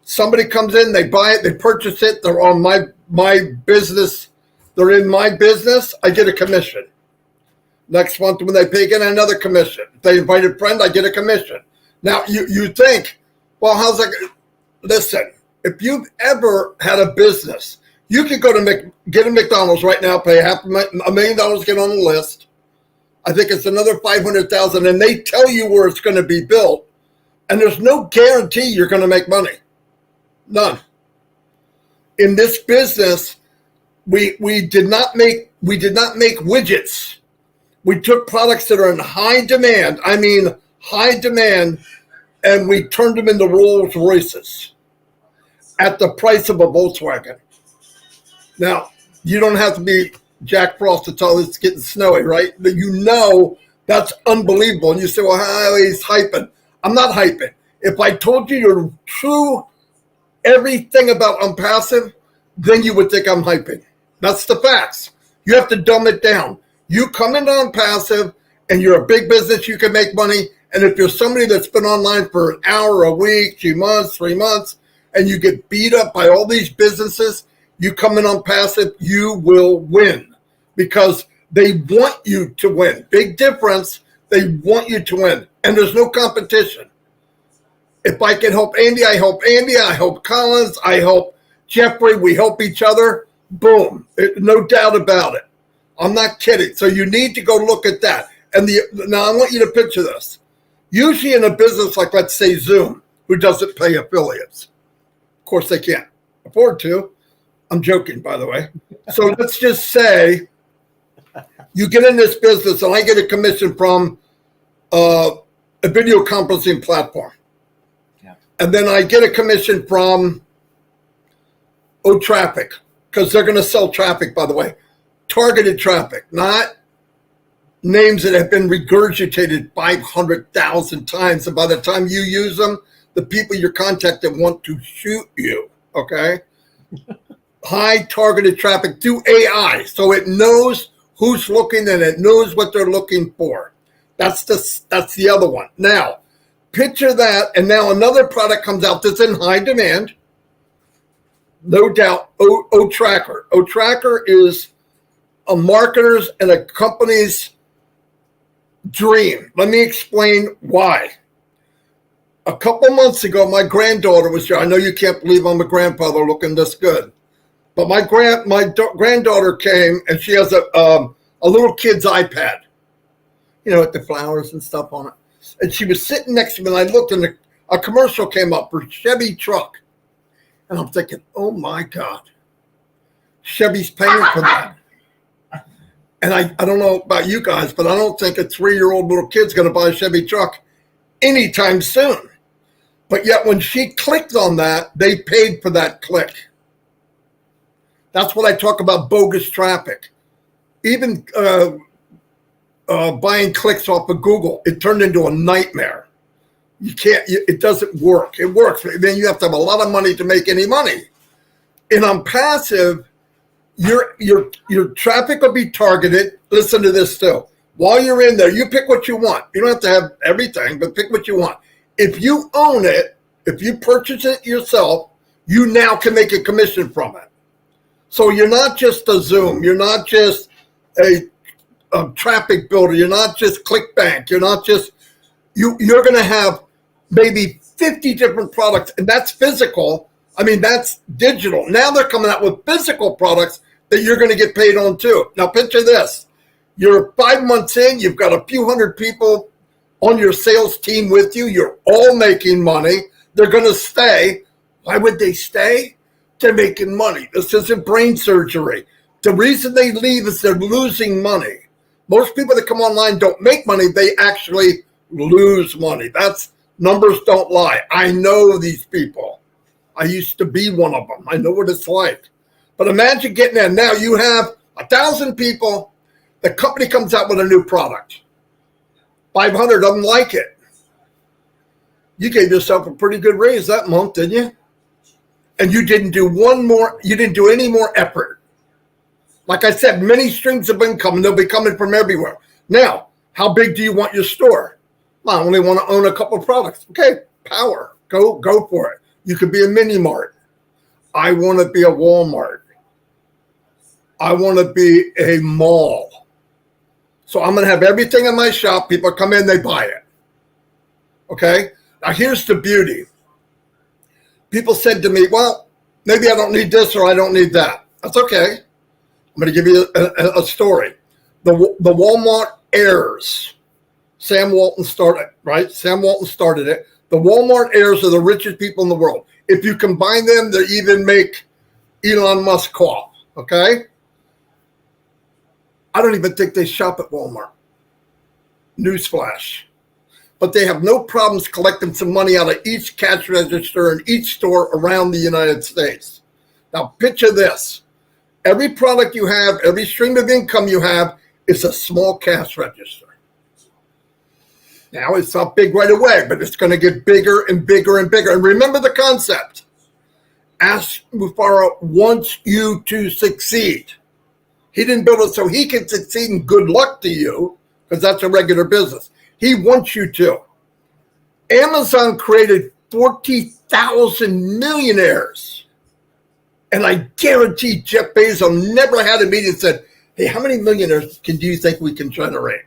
Somebody comes in, they buy it, they purchase it, they're on my business, they're in my business, I get a commission. Next month when they pay, get another commission. If they invite a friend, I get a commission. Now you think, well, how's that? Listen, if you've ever had a business, you could go to get a McDonald's right now, pay $500,000, get on the list. I think it's another $500,000, and they tell you where it's going to be built, and there's no guarantee you're going to make money. None. In this business, we did not make widgets. We took products that are in high demand. I mean, high demand, and we turned them into Rolls Royces at the price of a Volkswagen. Now, you don't have to be Jack Frost to tell it's getting snowy, right? But you know that's unbelievable. And you say, well, how he's hyping. I'm not hyping. If I told you your true everything about OnPassive, then you would think I'm hyping. That's the facts. You have to dumb it down. You come into OnPassive and you're a big business, you can make money. And if you're somebody that's been online for an hour, a week, 2 months, 3 months, and you get beat up by all these businesses, you come in OnPassive, you will win because they want you to win. Big difference. They want you to win. And there's no competition. If I can help Andy, I help Andy. I help Collins. I help Jeffrey. We help each other. Boom. No doubt about it. I'm not kidding. So you need to go look at that. And now I want you to picture this. Usually in a business like, let's say, Zoom, who doesn't pay affiliates. Of course, they can't afford to. I'm joking, by the way. So let's just say you get in this business and I get a commission from a video conferencing platform. Yeah. And then I get a commission from traffic, because they're going to sell traffic, by the way. Targeted traffic, not names that have been regurgitated 500,000 times. And by the time you use them, the people you're contacting want to shoot you, okay? High targeted traffic through AI. So it knows who's looking and it knows what they're looking for. That's the other one. Now, picture that, and now another product comes out that's in high demand. No doubt, O-Tracker. O-Tracker is a marketer's and a company's dream. Let me explain why. A couple months ago, my granddaughter was here. I know you can't believe I'm a grandfather looking this good. But my granddaughter came, and she has a little kid's iPad, you know, with the flowers and stuff on it. And she was sitting next to me, and I looked, and a commercial came up for Chevy truck. And I'm thinking, oh, my God, Chevy's paying for that. And I don't know about you guys, but I don't think a 3-year-old little kid's going to buy a Chevy truck anytime soon. But yet when she clicked on that, they paid for that click. That's what I talk about, bogus traffic. Even buying clicks off of Google, it turned into a nightmare. You can't, it doesn't work. It works. Then you have to have a lot of money to make any money. And OnPassive, your traffic will be targeted. Listen to this still. While you're in there, you pick what you want. You don't have to have everything, but pick what you want. If you own it, if you purchase it yourself, you now can make a commission from it. So you're not just a Zoom. You're not just a traffic builder. You're not just ClickBank. You're not just, you're going to have maybe 50 different products, and that's physical. I mean, that's digital. Now they're coming out with physical products that you're going to get paid on too. Now picture this. You're 5 months in, you've got a few hundred people on your sales team with you. You're all making money. They're going to stay. Why would they stay? They're making money. This isn't brain surgery. The reason they leave is they're losing money. Most people that come online don't make money. They actually lose money. That's, numbers don't lie. I know these people. I used to be one of them. I know what it's like. But imagine getting in. Now you have 1,000 people. The company comes out with a new product. 500 of them like it. You gave yourself a pretty good raise that month, didn't you? And you didn't do any more effort. Like I said, many streams of income, and they'll be coming from everywhere. Now, how big do you want your store? I only want to own a couple of products. Okay, power. Go for it. You could be a mini mart. I want to be a Walmart. I want to be a mall. So I'm going to have everything in my shop. People come in, they buy it. Okay? Now here's the beauty. People said to me, well, maybe I don't need this or I don't need that. That's okay. I'm going to give you a story. The Walmart heirs. Sam Walton started, right? Sam Walton started it. The Walmart heirs are the richest people in the world. If you combine them, they even make Elon Musk cough. Okay? I don't even think they shop at Walmart. Newsflash. But they have no problems collecting some money out of each cash register in each store around the United States. Now, picture this. Every product you have, every stream of income you have is a small cash register. Now, it's not big right away, but it's going to get bigger and bigger and bigger. And remember the concept. Ask Mufara wants you to succeed. He didn't build it so he can succeed, and good luck to you, because that's a regular business. He wants you to. Amazon created 40,000 millionaires. And I guarantee Jeff Bezos never had a meeting and said, hey, how many millionaires do you think we can generate?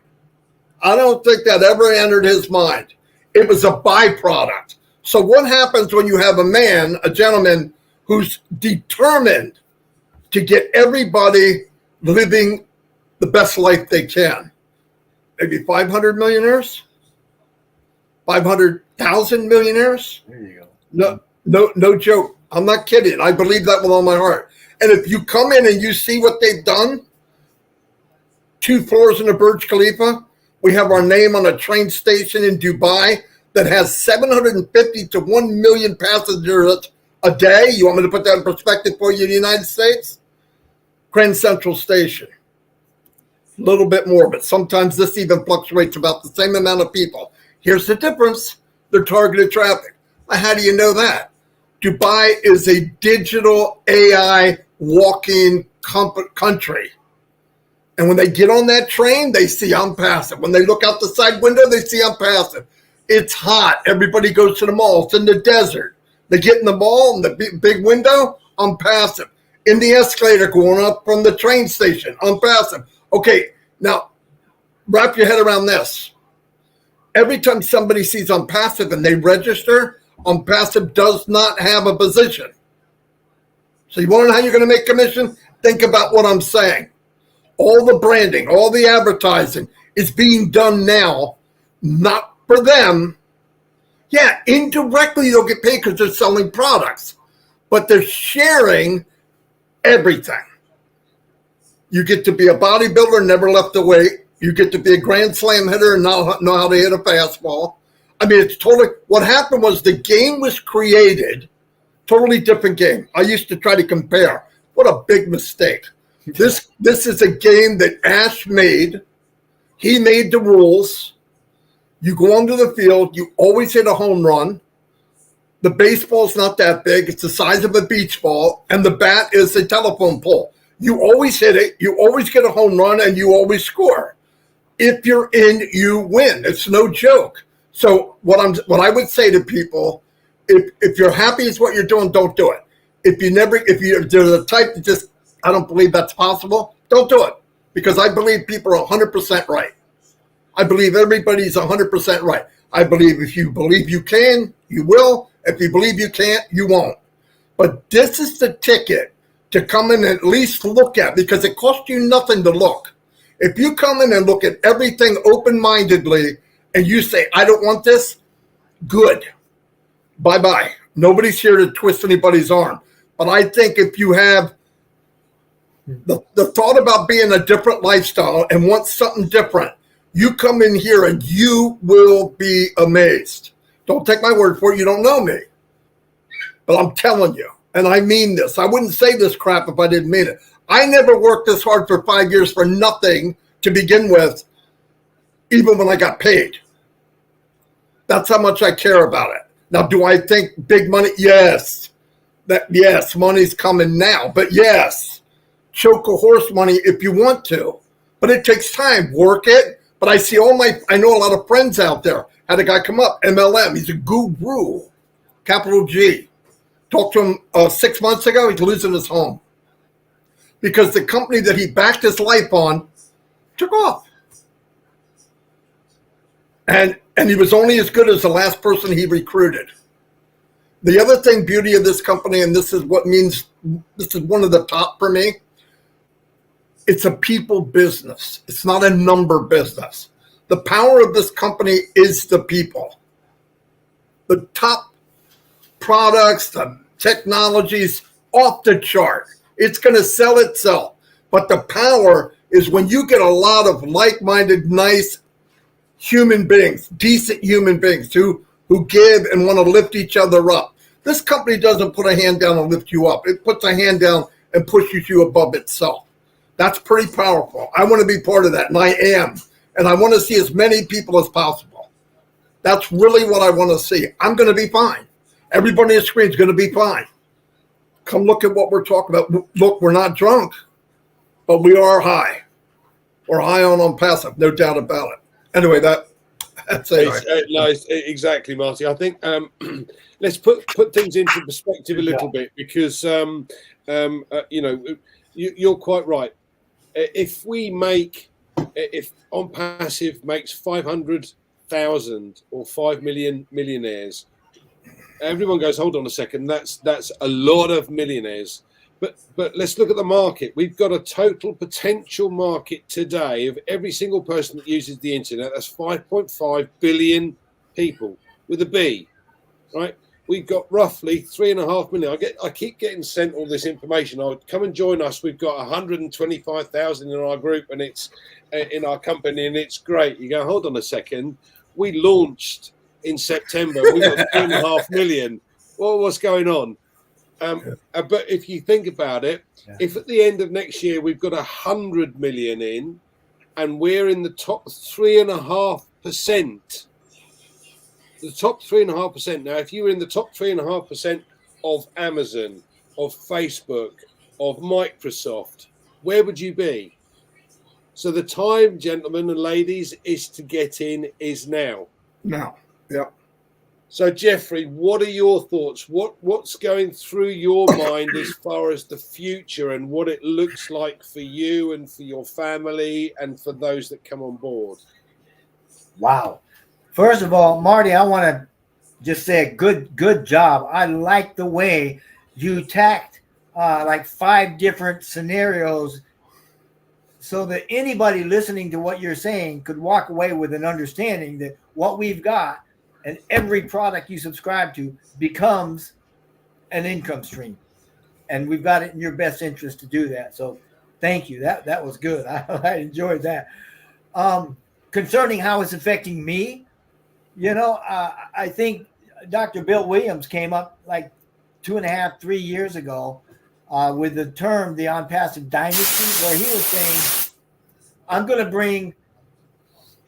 I don't think that ever entered his mind. It was a byproduct. So what happens when you have a gentleman who's determined to get everybody living the best life they can? Maybe 500 millionaires? 500,000 millionaires? There you go. No joke. I'm not kidding. I believe that with all my heart. And if you come in and you see what they've done, 2 floors in the Burj Khalifa, we have our name on a train station in Dubai that has 750 to 1 million passengers a day. You want me to put that in perspective for you in the United States? Grand Central Station. A little bit more, but sometimes this even fluctuates about the same amount of people. Here's the difference. They're targeted traffic. How do you know that? Dubai is a digital AI walking country. And when they get on that train, they see OnPassive. When they look out the side window, they see OnPassive. It's hot. Everybody goes to the mall. It's in the desert. They get in the mall, in the big window, OnPassive. In the escalator going up from the train station, OnPassive. Okay, now wrap your head around this. Every time somebody sees OnPassive and they register, OnPassive does not have a position. So you want to know how you're going to make commission? Think about what I'm saying. All the branding, all the advertising is being done now, not for them. Yeah, indirectly they'll get paid because they're selling products, but they're sharing everything. You get to be a bodybuilder, never left the weight. You get to be a grand slam hitter and know how to hit a fastball. I mean, it's totally, what happened was the game was created, totally different game. I used to try to compare. What a big mistake. This is a game that Ash made. He made the rules. You go onto the field. You always hit a home run. The baseball's not that big. It's the size of a beach ball. And the bat is a telephone pole. You always hit it. You always get a home run, and you always score. If you're in, you win. It's no joke. So what I would say to people, if you're happy with what you're doing, don't do it. If you're the type that just, I don't believe that's possible, don't do it. Because I believe people are 100% right. I believe everybody's 100% right. I believe if you believe you can, you will. If you believe you can't, you won't. But this is the ticket to come in and at least look at, because it costs you nothing to look. If you come in and look at everything open-mindedly and you say, I don't want this, good. Bye-bye. Nobody's here to twist anybody's arm. But I think if you have the thought about being a different lifestyle and want something different, you come in here and you will be amazed. Don't take my word for it. You don't know me. But I'm telling you, and I mean this. I wouldn't say this crap if I didn't mean it. I never worked this hard for 5 years for nothing to begin with, even when I got paid. That's how much I care about it. Now, do I think big money? Yes. Yes, money's coming now. But yes, choke a horse money if you want to. But it takes time. Work it. But I know a lot of friends out there Had a guy come up, MLM. He's a guru, capital G. Talked to him 6 months ago. He's losing his home because the company that he backed his life on took off. And he was only as good as the last person he recruited. The other thing, beauty of this company, and this is what means, this is one of the top for me, it's a people business. It's not a number business. The power of this company is the people. The top products, the technologies, off the chart. It's going to sell itself. But the power is when you get a lot of like-minded, nice human beings, decent human beings who give and want to lift each other up. This company doesn't put a hand down and lift you up. It puts a hand down and pushes you above itself. That's pretty powerful. I want to be part of that, and I am. And I want to see as many people as possible. That's really what I want to see. I'm going to be fine. Everybody on the screen is going to be fine. Come look at what we're talking about. Look, we're not drunk, but we are high. We're high on OnPassive, no doubt about it. Anyway, that's it. Nice, exactly, Marty. I think let's put things into perspective a little bit because you're quite right. If OnPassive makes 500,000 or 5 million millionaires, everyone goes, hold on a second, that's a lot of millionaires. But let's look at the market. We've got a total potential market today of every single person that uses the internet. That's 5.5 billion people with a B, right? We've got roughly 3.5 million. I keep getting sent all this information. I would come and join us. We've got 125,000 in our group, and it's in our company, and it's great. You go, hold on a second. We launched in September. We've got 3.5 million. Well, what's going on? But if you think about it, if at the end of next year we've got 100 million in, and we're in the top 3.5%, the top 3.5%. Now, if you were in the top 3.5% of Amazon, of Facebook, of Microsoft, where would you be? So the time, gentlemen and ladies, is to get in is now. Now, yeah. So, Jeffrey, what are your thoughts? What's going through your mind as far as the future and what it looks like for you and for your family and for those that come on board? Wow. First of all, Marty, I want to just say a good job. I like the way you tacked like 5 different scenarios so that anybody listening to what you're saying could walk away with an understanding that what we've got and every product you subscribe to becomes an income stream. And we've got it in your best interest to do that. So thank you. That was good. I enjoyed that. Concerning how it's affecting me, I think Dr. Bill Williams came up like 2.5, 3 years ago with the term, the OnPassive dynasty, where he was saying, I'm going to bring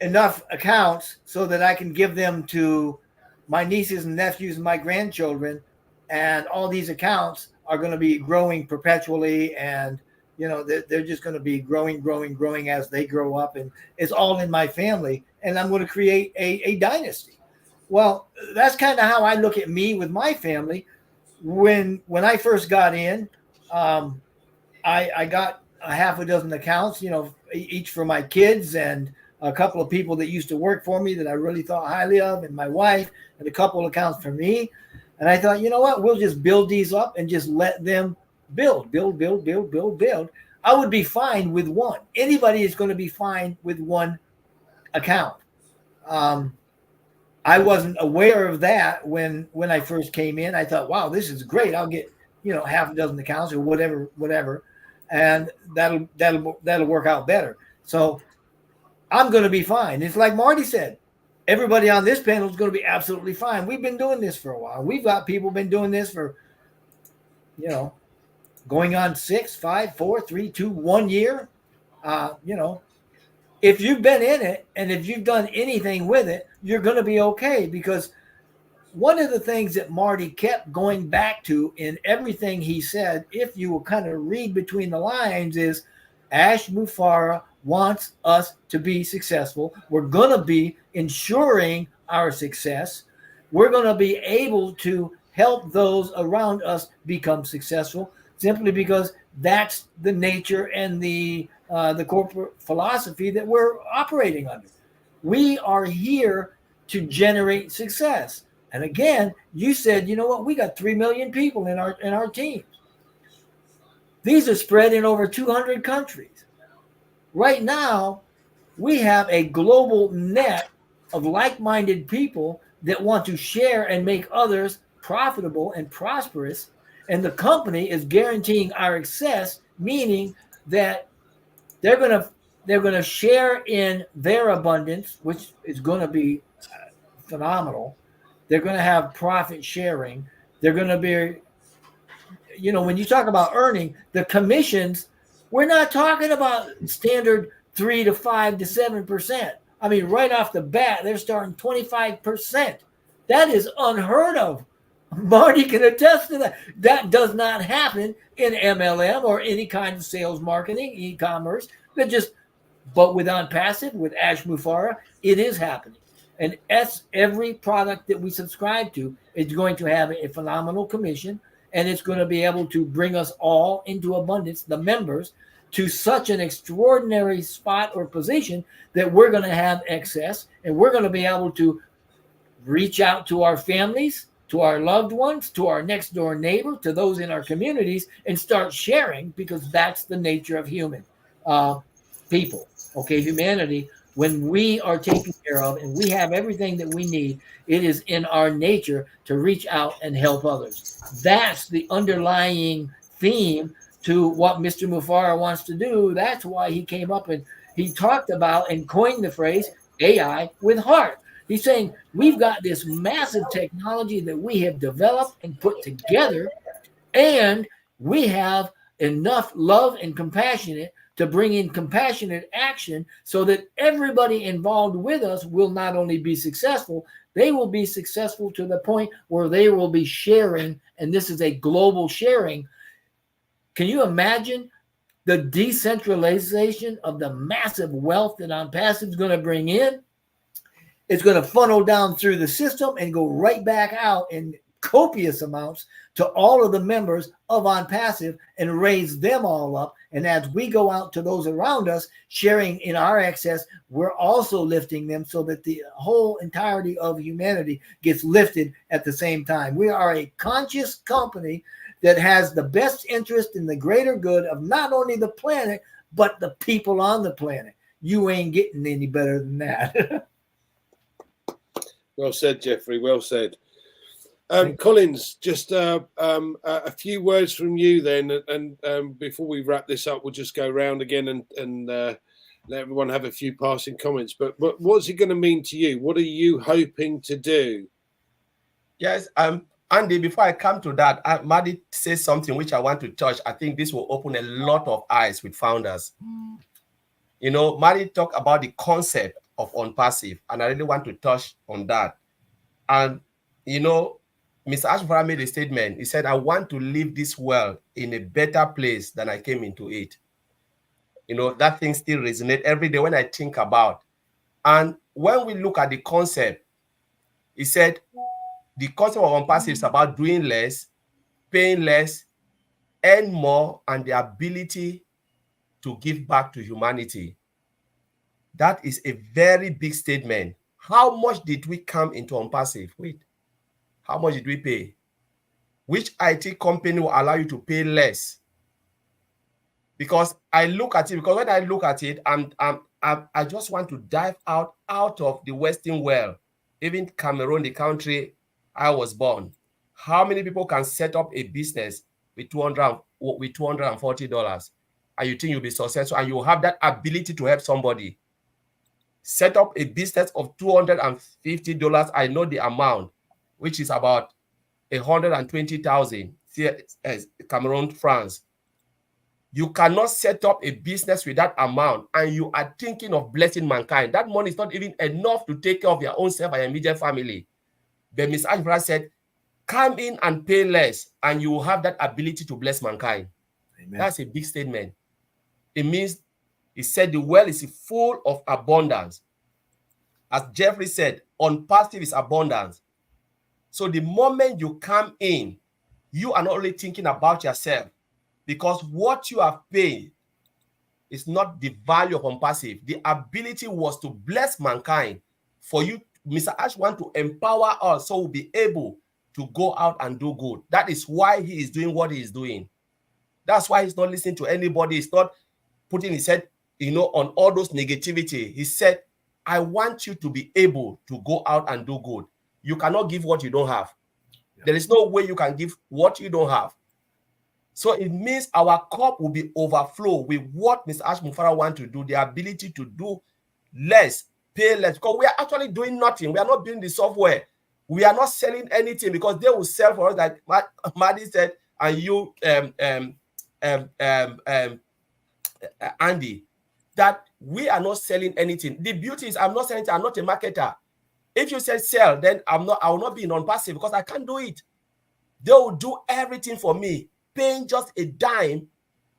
enough accounts so that I can give them to my nieces and nephews and my grandchildren, and all these accounts are going to be growing perpetually, and they're just going to be growing as they grow up, and it's all in my family, and I'm going to create a dynasty. Well, that's kind of how I look at me with my family. When I first got in, I got a half a dozen accounts, each for my kids and a couple of people that used to work for me that I really thought highly of, and my wife, and a couple of accounts for me. And I thought, you know what, we'll just build these up and just let them build. I would be fine with one. Anybody is going to be fine with one account. I wasn't aware of that when I first came in. I thought, wow, this is great. I'll get, half a dozen accounts or whatever. And that'll work out better. So I'm going to be fine. It's like Marty said, everybody on this panel is going to be absolutely fine. We've been doing this for a while. We've got people been doing this for, going on 6, 5, 4, 3, 2, 1 year. If you've been in it and if you've done anything with it, you're going to be okay, because one of the things that Marty kept going back to in everything he said, if you will kind of read between the lines, is Ash Mufareh wants us to be successful. We're going to be ensuring our success. We're going to be able to help those around us become successful simply because that's the nature and the corporate philosophy that we're operating under. We are here to generate success. And again, you said, you know what? We got 3 million people in our teams. These are spread in over 200 countries. Right now, we have a global net of like-minded people that want to share and make others profitable and prosperous. And the company is guaranteeing our success, meaning that they're going to share in their abundance, which is going to be phenomenal. They're going to have profit sharing. They're going to be, when you talk about earning the commissions, we're not talking about standard 3 to 5 to 7%. I mean, right off the bat, they're starting 25%. That is unheard of. Marty can attest to that. That does not happen in MLM or any kind of sales marketing, e-commerce. But with OnPassive, with Ash Mufareh, it is happening. And every product that we subscribe to is going to have a phenomenal commission, and it's going to be able to bring us all into abundance, the members, to such an extraordinary spot or position that we're going to have excess, and we're going to be able to reach out to our families, to our loved ones, to our next door neighbor, to those in our communities, and start sharing, because that's the nature of human people. Okay, humanity, when we are taken care of and we have everything that we need, it is in our nature to reach out and help others. That's the underlying theme to what Mr. Mufareh wants to do. That's why he came up and he talked about and coined the phrase AI with heart. He's saying we've got this massive technology that we have developed and put together, and we have enough love and compassion to bring in compassionate action so that everybody involved with us will not only be successful, they will be successful to the point where they will be sharing, and this is a global sharing. Can you imagine the decentralization of the massive wealth that OnPassive is going to bring in? It's going to funnel down through the system and go right back out in copious amounts to all of the members of OnPassive and raise them all up. And as we go out to those around us, sharing in our excess, we're also lifting them so that the whole entirety of humanity gets lifted at the same time. We are a conscious company that has the best interest in the greater good of not only the planet, but the people on the planet. You ain't getting any better than that. Well said, Jeffrey. Well said. Collins, just a few words from you then, and before we wrap this up, we'll just go around again and let everyone have a few passing comments. But what's it going to mean to you? What are you hoping to do? Yes, Andy, before I come to that, Maddie says something which I want to touch. I think this will open a lot of eyes with founders. Maddie talked about the concept of OnPassive, and I really want to touch on that. And, Mr. Ashford made a statement. He said, I want to leave this world in a better place than I came into it. That thing still resonates every day when I think about. And when we look at the concept, he said, the concept of OnPassive is about doing less, paying less, earn more, and the ability to give back to humanity. That is a very big statement. How much did we come into OnPassive with? How much did we pay? Which IT company will allow you to pay less? Because when I look at it, I just want to dive out of the Western world, even Cameroon, the country I was born. How many people can set up a business with $240, and you think you'll be successful, and you have that ability to help somebody? Set up a business of $250. I know the amount, which is about 120,000 Cameroon francs. You cannot set up a business with that amount, and you are thinking of blessing mankind. That money is not even enough to take care of your own self and your immediate family. But Ms. Ashford said, come in and pay less, and you will have that ability to bless mankind. Amen. That's a big statement. It means, he said, the world is full of abundance. As Jeffrey said, OnPassive is abundance. So the moment you come in, you are not only thinking about yourself, because what you have paid is not the value of OnPassive. The ability was to bless mankind. For you, Mr. Ash want to empower us so we'll be able to go out and do good. That is why he is doing what he is doing. That's why he's not listening to anybody. He's not putting his head, on all those negativity. He said, I want you to be able to go out and do good. You cannot give what you don't have. Yeah. There is no way you can give what you don't have. So it means our cup will be overflow with what Mr. Ash Mufara wants to do, the ability to do less, pay less, because we are actually doing nothing. We are not building the software. We are not selling anything, because they will sell for us, like Maddie said, and you, Andy, that we are not selling anything. The beauty is I'm not selling it. I'm not a marketer. If you say sell, then I will not be in OnPassive, because I can't do it. They will do everything for me, paying just a dime,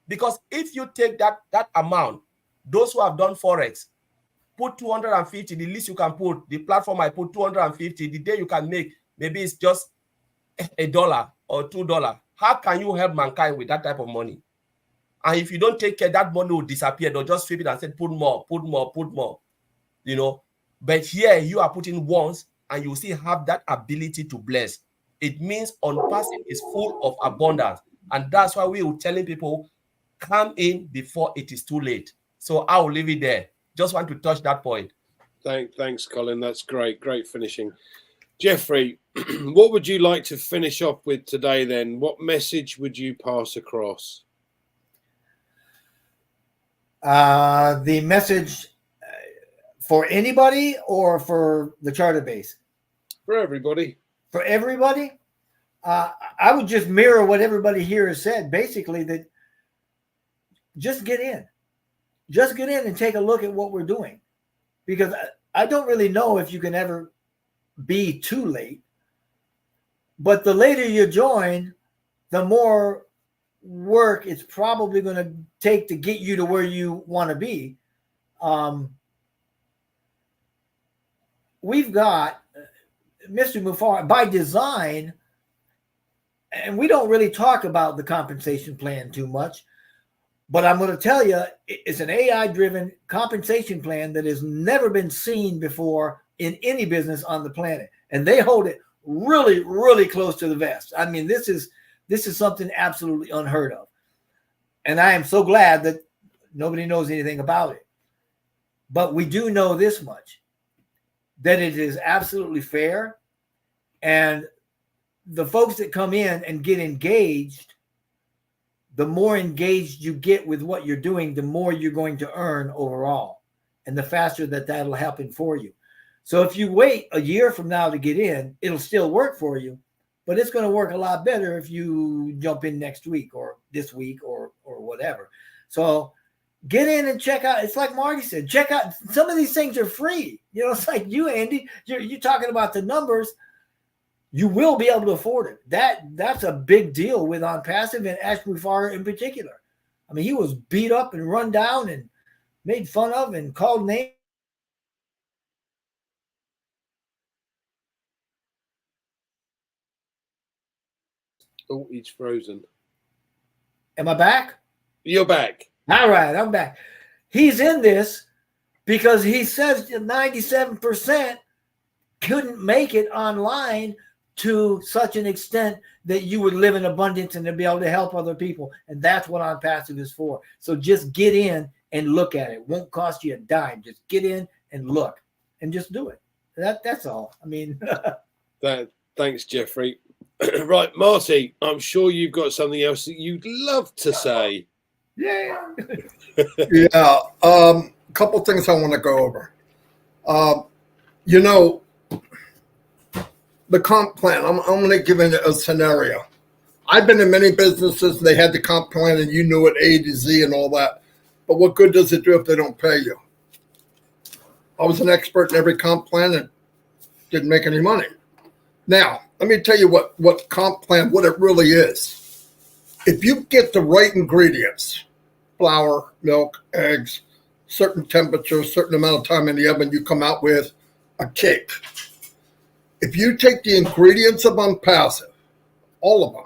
because if you take that amount, those who have done Forex, put 250, the least you can put, the platform I put 250, the day you can make, maybe it's just $1 or $2. How can you help mankind with that type of money? And if you don't take care, that money will disappear. They'll just sweep it and say, put more, put more, put more, But here you are putting once, and you still have that ability to bless. It means OnPassive is full of abundance. And that's why we are telling people, come in before it is too late. So I will leave it there. Just want to touch that point. Thanks, Colin. That's great. Great finishing. Jeffrey, what would you like to finish off with today then? What message would you pass across? The message for anybody or for the charter base? For everybody. For everybody? I would just mirror what everybody here has said, basically, that just get in. Just get in and take a look at what we're doing. Because I don't really know if you can ever be too late. But the later you join, the more work it's probably going to take to get you to where you want to be. We've got Mr. Mufara by design, and we don't really talk about the compensation plan too much, but I'm going to tell you, it's an AI-driven compensation plan that has never been seen before in any business on the planet, and they hold it really, really close to the vest. I mean, this is something absolutely unheard of, and I am so glad that nobody knows anything about it. But we do know this much, that it is absolutely fair, and the folks that come in and get engaged, the more engaged you get with what you're doing, the more you're going to earn overall, and the faster that'll happen for you. So if you wait a year from now to get in, it'll still work for you, but it's going to work a lot better if you jump in next week or this week or whatever. So get in and check out. It's like Marty said, check out. Some of these things are free. It's like you, Andy, you're talking about the numbers. You will be able to afford it. That's a big deal with OnPassive and Ash Mufara in particular. I mean, he was beat up and run down and made fun of and called names. Oh, he's frozen. Am I back? You're back. All right, I'm back. He's in this because he says 97% couldn't make it online to such an extent that you would live in abundance and to be able to help other people. And that's what OnPassive is for. So just get in and look at it. It won't cost you a dime. Just get in and look and just do it. That's all. I mean, thanks, Jeffrey. Right, Marty, I'm sure you've got something else that you'd love to say. Yeah. Yeah. Couple things I want to go over. The comp plan, I'm going to give it a scenario. I've been in many businesses, and they had the comp plan, and you knew it A to Z and all that. But what good does it do if they don't pay you? I was an expert in every comp plan and didn't make any money. Now, let me tell you what comp plan, what it really is. If you get the right ingredients, flour, milk, eggs, certain temperature, certain amount of time in the oven, you come out with a cake. If you take the ingredients of OnPassive, all of them,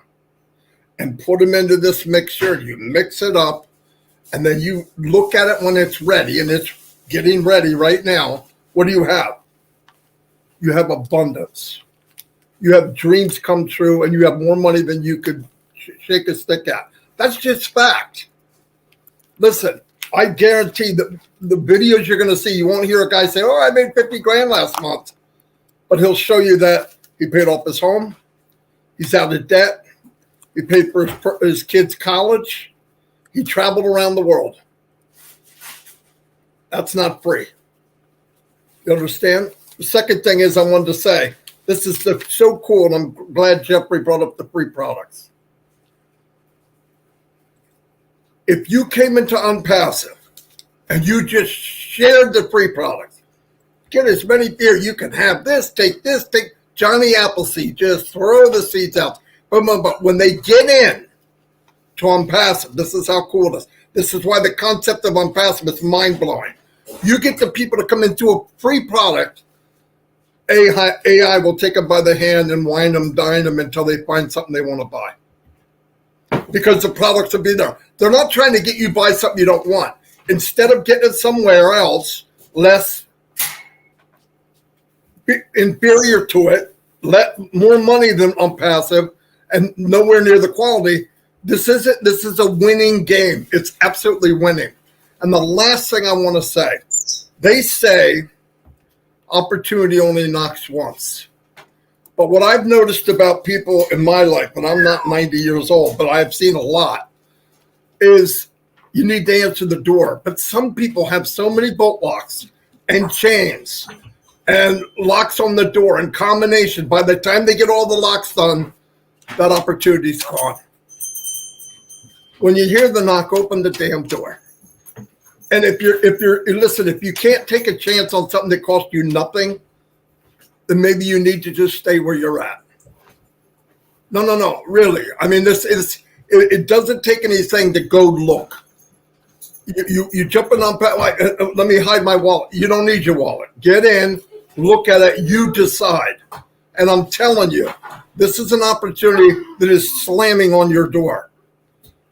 and put them into this mixture, you mix it up, and then you look at it when it's ready, and it's getting ready right now. What do you have? You have abundance. You have dreams come true, and you have more money than you could shake a stick at. That's just fact. Listen, I guarantee that the videos you're going to see, you won't hear a guy say, oh, I made 50 grand last month. But he'll show you that he paid off his home. He's out of debt. He paid for his kids' college. He traveled around the world. That's not free. You understand? The second thing is I wanted to say, this is so cool, and I'm glad Jeffrey brought up the free products. If you came into OnPassive and you just shared the free products, get as many beer, you can have this, take Johnny Appleseed, just throw the seeds out. But when they get in to OnPassive, this is how cool it is. This is why the concept of OnPassive is mind-blowing. You get the people to come into a free product, AI will take them by the hand and wine them, dine them until they find something they want to buy. Because the products will be there. They're not trying to get you to buy something you don't want. Instead of getting it somewhere else, less inferior to it, more money than OnPassive, and nowhere near the quality. This is a winning game. It's absolutely winning. And the last thing I want to say, they say opportunity only knocks once. But what I've noticed about people in my life, and I'm not 90 years old, but I've seen a lot, is you need to answer the door. But some people have so many bolt locks and chains and locks on the door and combination. By the time they get all the locks done, that opportunity's gone. When you hear the knock, open the damn door. And if you can't take a chance on something that costs you nothing, then maybe you need to just stay where you're at. No, really. I mean, it doesn't take anything to go look. You jumping on, like, let me hide my wallet. You don't need your wallet. Get in, look at it, you decide. And I'm telling you, this is an opportunity that is slamming on your door.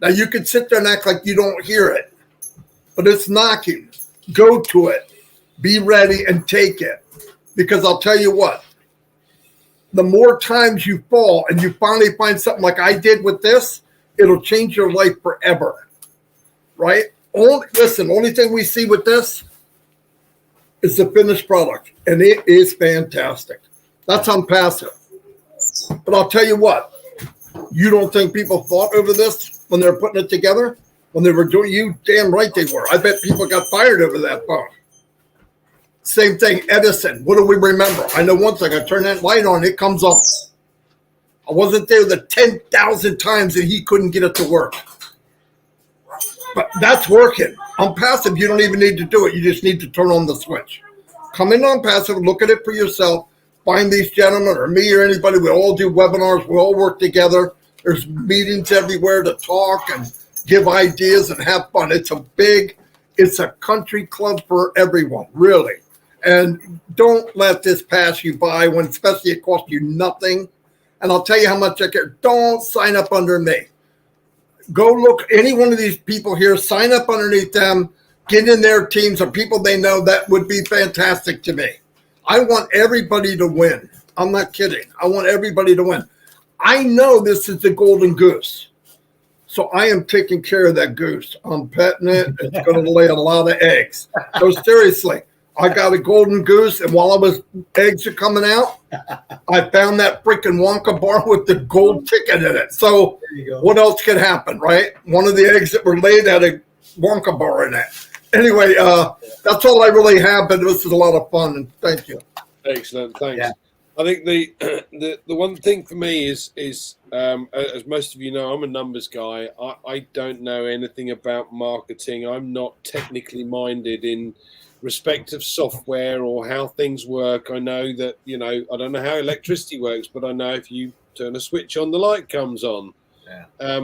Now, you can sit there and act like you don't hear it, but it's knocking. Go to it. Be ready and take it. Because I'll tell you what, the more times you fall and you finally find something like I did with this, it'll change your life forever, right? Only thing we see with this is the finished product, and it is fantastic. That's OnPassive. But I'll tell you what, you don't think people fought over this when they were putting it together? When they were doing, you damn right they were. I bet people got fired over that phone. Same thing, Edison. What do we remember? I know one thing. I turn that light on, it comes off. I wasn't there the 10,000 times that he couldn't get it to work. But that's working. OnPassive, you don't even need to do it. You just need to turn on the switch. Come in OnPassive, look at it for yourself. Find these gentlemen or me or anybody. We all do webinars. We all work together. There's meetings everywhere to talk and give ideas and have fun. It's a country club for everyone, really. And don't let this pass you by when especially it costs you nothing. And I'll tell you how much I care. Don't sign up under me. Go look, any one of these people here, sign up underneath them, get in their teams or people they know. That would be fantastic to me. I want everybody to win. I'm not kidding. I want everybody to win. I know this is the golden goose. So I am taking care of that goose. I'm petting it. It's going to lay a lot of eggs. So seriously, I got a golden goose, and while eggs are coming out, I found that freaking Wonka bar with the gold ticket in it. So what else could happen, right? One of the eggs that were laid had a Wonka bar in it. Anyway, that's all I really have, but this is a lot of fun, and thank you. Excellent, thanks. Yeah. I think the one thing for me is as most of you know, I'm a numbers guy. I don't know anything about marketing. I'm not technically minded in respect of software or how things work. I know that, I don't know how electricity works, but I know if you turn a switch on, the light comes on. Yeah.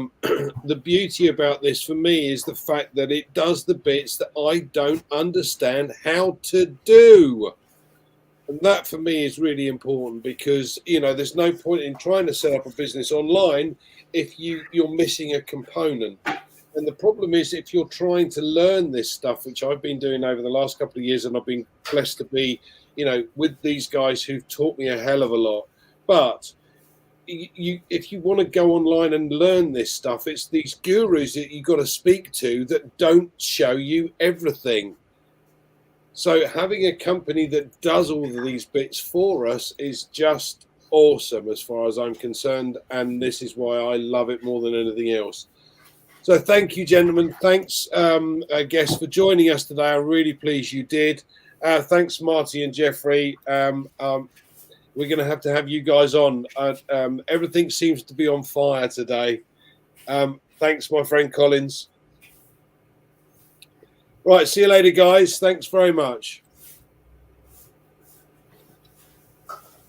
The beauty about this for me is the fact that it does the bits that I don't understand how to do. And that for me is really important, because, you know, there's no point in trying to set up a business online if you're missing a component. And the problem is, if you're trying to learn this stuff, which I've been doing over the last couple of years, and I've been blessed to be, you know, with these guys who've taught me a hell of a lot. But if you want to go online and learn this stuff, it's these gurus that you've got to speak to that don't show you everything. So having a company that does all of these bits for us is just awesome as far as I'm concerned. And this is why I love it more than anything else. So thank you, gentlemen. Thanks, guests, for joining us today. I'm really pleased you did. Thanks, Marty and Jeffrey. We're going to have you guys on. Everything seems to be on fire today. Thanks, my friend Collins. Right, see you later, guys. Thanks very much.